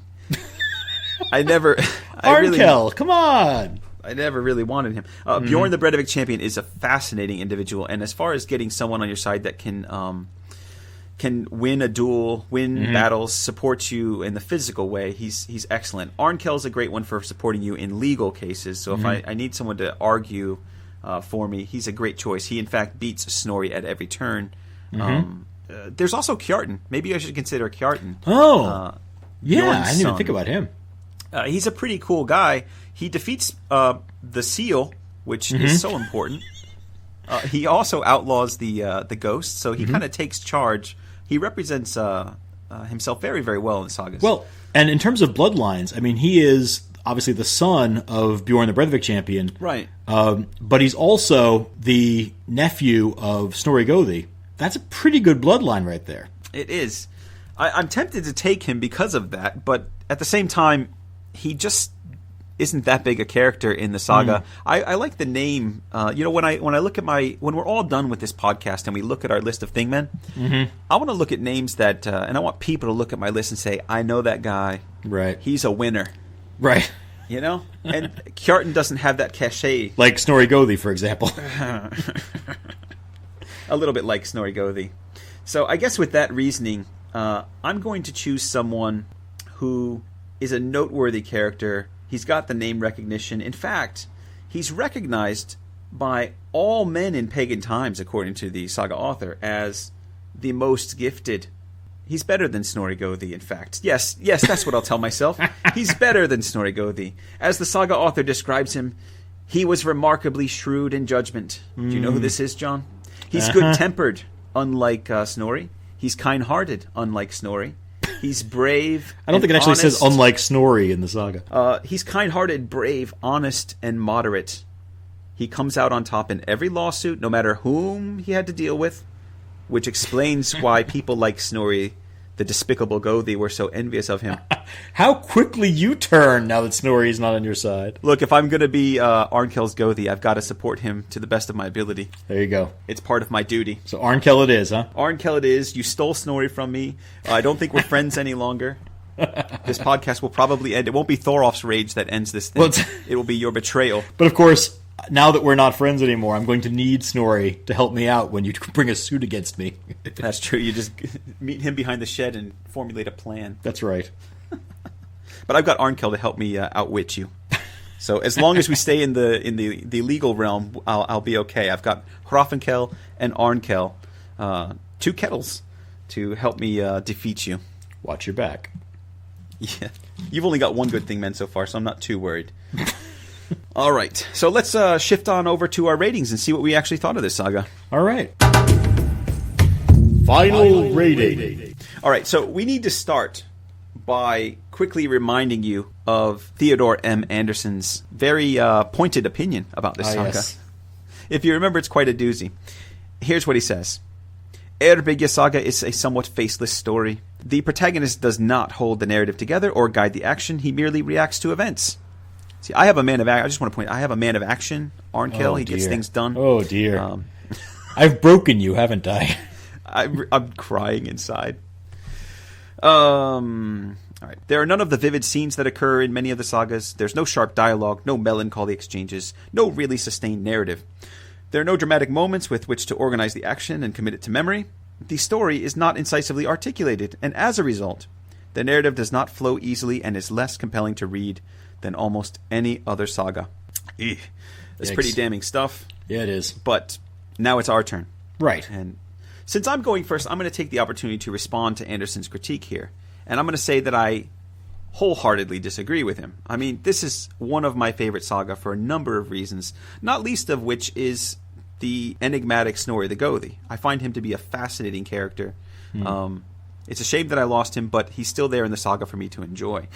Arnkel, come on! I never really wanted him. Bjorn the Breivik champion is a fascinating individual, and as far as getting someone on your side that can win a duel, win battles, support you in the physical way, he's excellent. Arnkel's a great one for supporting you in legal cases. So if I need someone to argue for me, he's a great choice. He, in fact, beats Snorri at every turn. There's also Kjartan. Maybe I should consider Kjartan. Yeah, I didn't even think about him. He's a pretty cool guy. He defeats the seal, which is so important. He also outlaws the ghost, so he kind of takes charge. He represents himself very, very well in the sagas. Well, and in terms of bloodlines, I mean, he is obviously the son of Bjorn the Breivik champion. Right. But he's also the nephew of Snorri Gothi. That's a pretty good bloodline right there. It is. I'm tempted to take him because of that, but at the same time, he just isn't that big a character in the saga. I like the name. When I look at when we're all done with this podcast and we look at our list of thingmen, I want to look at names that, and I want people to look at my list and say, I know that guy. Right. He's a winner. Right. You know? And Kjartan doesn't have that cachet. Like Snorri Gothi, for example. A little bit like Snorri Gothi. So I guess with that reasoning, I'm going to choose someone who is a noteworthy character. He's got the name recognition. In fact, he's recognized by all men in pagan times, according to the saga author, as the most gifted. He's better than Snorri Gothi, in fact. Yes, that's what I'll tell myself. He's better than Snorri Gothi. As the saga author describes him, he was remarkably shrewd in judgment. Do you know who this is, John? He's good-tempered, unlike Snorri. He's kind-hearted, unlike Snorri. He's brave. I don't think it actually says unlike Snorri in the saga. He's kind-hearted, brave, honest, and moderate. He comes out on top in every lawsuit, no matter whom he had to deal with, which explains why people like Snorri, the despicable Gothi, were so envious of him. How quickly you turn now that Snorri's not on your side. Look, if I'm going to be Arnkel's Gothi, I've got to support him to the best of my ability. There you go. It's part of my duty. So Arnkel it is, huh? Arnkel it is. You stole Snorri from me. I don't think we're friends any longer. This podcast will probably end. It won't be Thorolf's rage that ends this thing. Well, it will be your betrayal. But of course, now that we're not friends anymore, I'm going to need Snorri to help me out when you bring a suit against me. That's true. You just meet him behind the shed and formulate a plan. That's right. But I've got Arnkel to help me outwit you. So as long as we stay in the legal realm, I'll be okay. I've got Hrafnkel and Arnkel, two kettles, to help me defeat you. Watch your back. Yeah, you've only got one good thing, man, so far, so I'm not too worried. All right, so let's shift on over to our ratings and see what we actually thought of this saga. All right. Final rating. All right, so we need to start by quickly reminding you of Theodore M. Anderson's very pointed opinion about this saga. Yes. If you remember, it's quite a doozy. Here's what he says. Eyrbyggja Saga is a somewhat faceless story. The protagonist does not hold the narrative together or guide the action. He merely reacts to events. See, I have a man of action. I just want to point. I have a man of action. Arnkel, he gets things done. Oh dear. I've broken you, haven't I? I'm crying inside. All right. There are none of the vivid scenes that occur in many of the sagas. There's no sharp dialogue, no melancholy exchanges, no really sustained narrative. There are no dramatic moments with which to organize the action and commit it to memory. The story is not incisively articulated, and as a result, the narrative does not flow easily and is less compelling to read than almost any other saga. That's pretty damning stuff. Yeah, it is. But now it's our turn. Right. And since I'm going first, I'm going to take the opportunity to respond to Anderson's critique here. And I'm going to say that I wholeheartedly disagree with him. I mean, this is one of my favorite saga for a number of reasons, not least of which is the enigmatic Snorri the Gothi. I find him to be a fascinating character. It's a shame that I lost him, but he's still there in the saga for me to enjoy.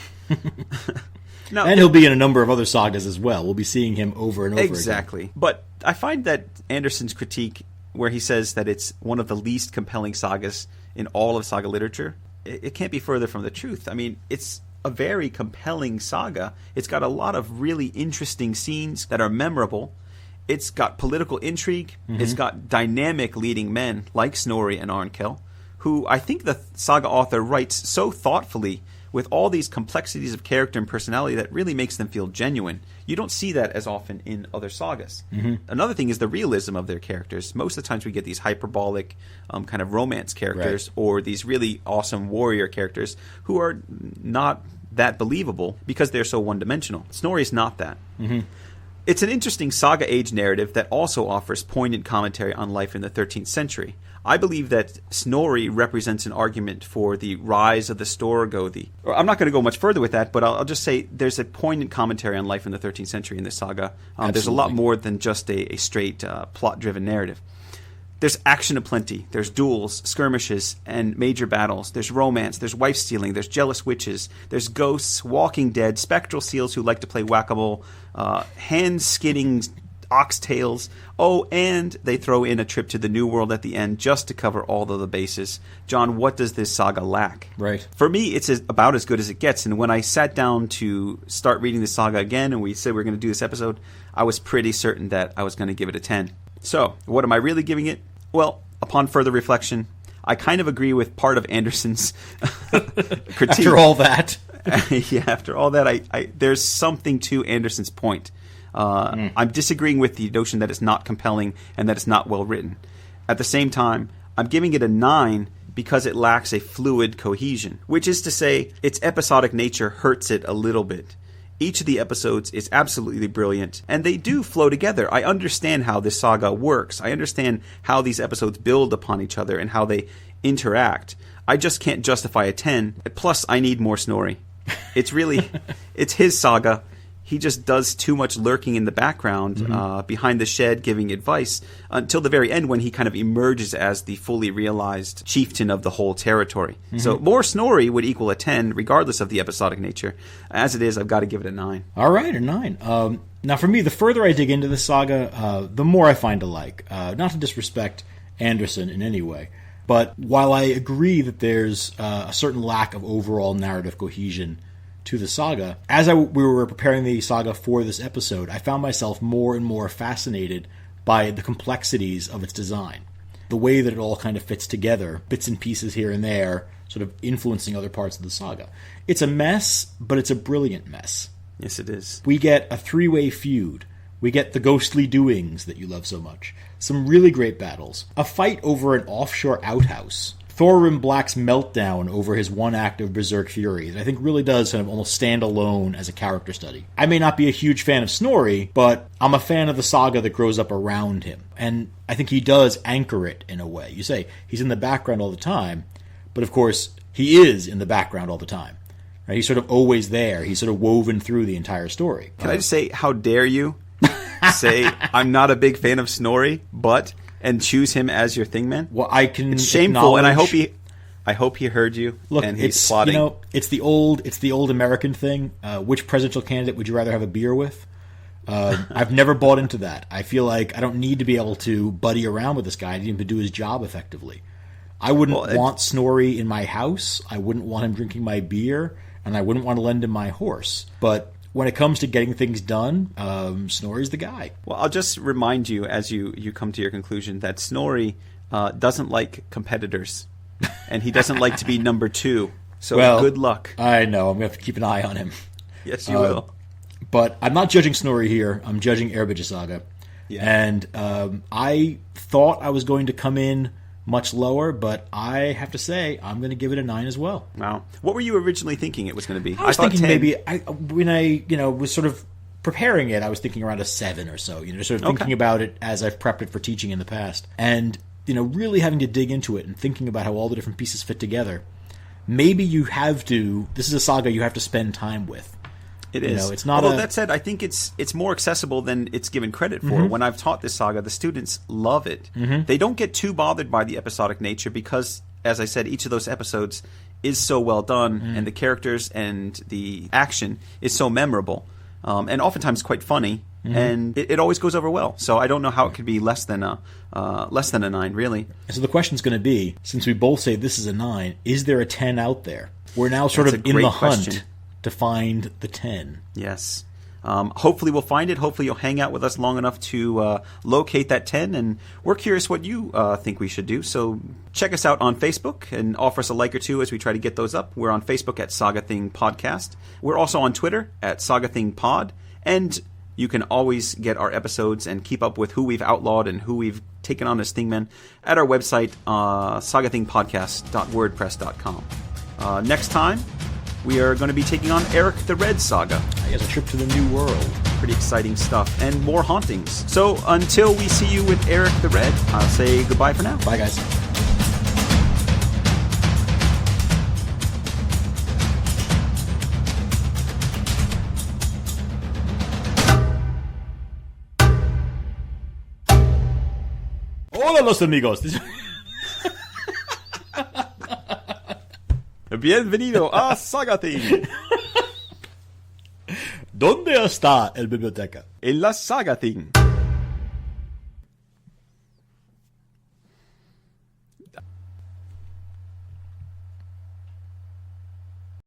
Now, and he'll be in a number of other sagas as well. We'll be seeing him over and over exactly. Again. But I find that Anderson's critique, where he says that it's one of the least compelling sagas in all of saga literature, it can't be further from the truth. I mean, it's a very compelling saga. It's got a lot of really interesting scenes that are memorable. It's got political intrigue. It's got dynamic leading men like Snorri and Arnkel, who I think the saga author writes so thoughtfully with all these complexities of character and personality that really makes them feel genuine. You don't see that as often in other sagas. Another thing is the realism of their characters. Most of the times we get these hyperbolic kind of romance characters, or these really awesome warrior characters who are not that believable because they're so one-dimensional. Snorri's not that. It's an interesting Saga Age narrative that also offers poignant commentary on life in the 13th century. I believe that Snorri represents an argument for the rise of the Storgothi. I'm not going to go much further with that, but I'll just say there's a poignant commentary on life in the 13th century in this saga. There's a lot more than just a straight plot-driven narrative. There's action aplenty. There's duels, skirmishes, and major battles. There's romance. There's wife-stealing. There's jealous witches. There's ghosts, walking dead, spectral seals who like to play whack-a-mole, hand-skinning oxtails. Oh, and they throw in a trip to the New World at the end just to cover all of the bases. John, what does this saga lack? Right. For me, it's about as good as it gets. And when I sat down to start reading the saga again, and we said we were going to do this episode, I was pretty certain that I was going to give it a 10. So, what am I really giving it? Well, upon further reflection, I kind of agree with part of Anderson's critique. After all that. Yeah, after all that, there's something to Anderson's point. I'm disagreeing with the notion that it's not compelling and that it's not well written. At the same time, I'm giving it a 9 because it lacks a fluid cohesion, which is to say, its episodic nature hurts it a little bit. Each of the episodes is absolutely brilliant, and they do flow together. I understand how this saga works. I understand how these episodes build upon each other and how they interact. I just can't justify a 10. Plus, I need more Snorri. It's his saga. He just does too much lurking in the background, behind the shed, giving advice, until the very end when he kind of emerges as the fully realized chieftain of the whole territory. So more Snorri would equal a 10, regardless of the episodic nature. As it is, I've got to give it a 9. All right, a 9. Now, for me, the further I dig into this saga, the more I find to like. Not to disrespect Anderson in any way, but while I agree that there's a certain lack of overall narrative cohesion to the saga, as we were preparing the saga for this episode, I found myself more and more fascinated by the complexities of its design. The way that it all kind of fits together, bits and pieces here and there, sort of influencing other parts of the saga. It's a mess, but it's a brilliant mess. Yes, it is. We get a 3-way feud. We get the ghostly doings that you love so much. Some really great battles. A fight over an offshore outhouse. Thorin Black's meltdown over his one act of berserk fury that I think really does kind of almost stand alone as a character study. I may not be a huge fan of Snorri, but I'm a fan of the saga that grows up around him. And I think he does anchor it in a way. You say he's in the background all the time, but of course he is in the background all the time. Right? He's sort of always there. He's sort of woven through the entire story. Can I just say, how dare you say I'm not a big fan of Snorri, and choose him as your thingman? Well, I can. It's shameful, and I hope he heard you. Look, and he's plotting. It's the old American thing. Which presidential candidate would you rather have a beer with? I've never bought into that. I feel like I don't need to be able to buddy around with this guy. I need him to do his job effectively. I wouldn't want Snorri in my house. I wouldn't want him drinking my beer, and I wouldn't want to lend him my horse. But when it comes to getting things done, Snorri's the guy. Well, I'll just remind you as you come to your conclusion that Snorri doesn't like competitors, and he doesn't like to be number 2. So good luck. I know. I'm going to have to keep an eye on him. Yes, you will. But I'm not judging Snorri here. I'm judging Eyrbyggja Saga. Yeah. And I thought I was going to come in much lower, but I have to say I'm going to give it a 9 as well. Wow. What were you originally thinking it was going to be? I was thinking 10. maybe when I was sort of preparing it, I was thinking around a 7 or so. Sort of thinking about it as I've prepped it for teaching in the past, and really having to dig into it and thinking about how all the different pieces fit together. Maybe you have to. This is a saga you have to spend time with. It is. It's not. Although that said, I think it's more accessible than it's given credit for. When I've taught this saga, the students love it. They don't get too bothered by the episodic nature because, as I said, each of those episodes is so well done, and the characters and the action is so memorable, and oftentimes quite funny, and it always goes over well. So I don't know how it could be less than a 9, really. So the question's going to be, since we both say this is a 9, is there a 10 out there? We're now sort of in the hunt to find the 10. Yes. Hopefully we'll find it. Hopefully you'll hang out with us long enough to locate that 10, and we're curious what you think we should do. So check us out on Facebook and offer us a like or two as we try to get those up. We're on Facebook at Saga Thing Podcast. We're also on Twitter at Saga Thing Pod, and you can always get our episodes and keep up with who we've outlawed and who we've taken on as thingmen at our website, sagathingpodcast.wordpress.com. Next time, we are going to be taking on Eric the Red Saga. I guess a trip to the New World. Pretty exciting stuff, and more hauntings. So until we see you with Eric the Red, I'll say goodbye for now. Bye, guys. Hola, los amigos. Bienvenido a Saga Thing. ¿Dónde está el biblioteca? En la Saga Thing.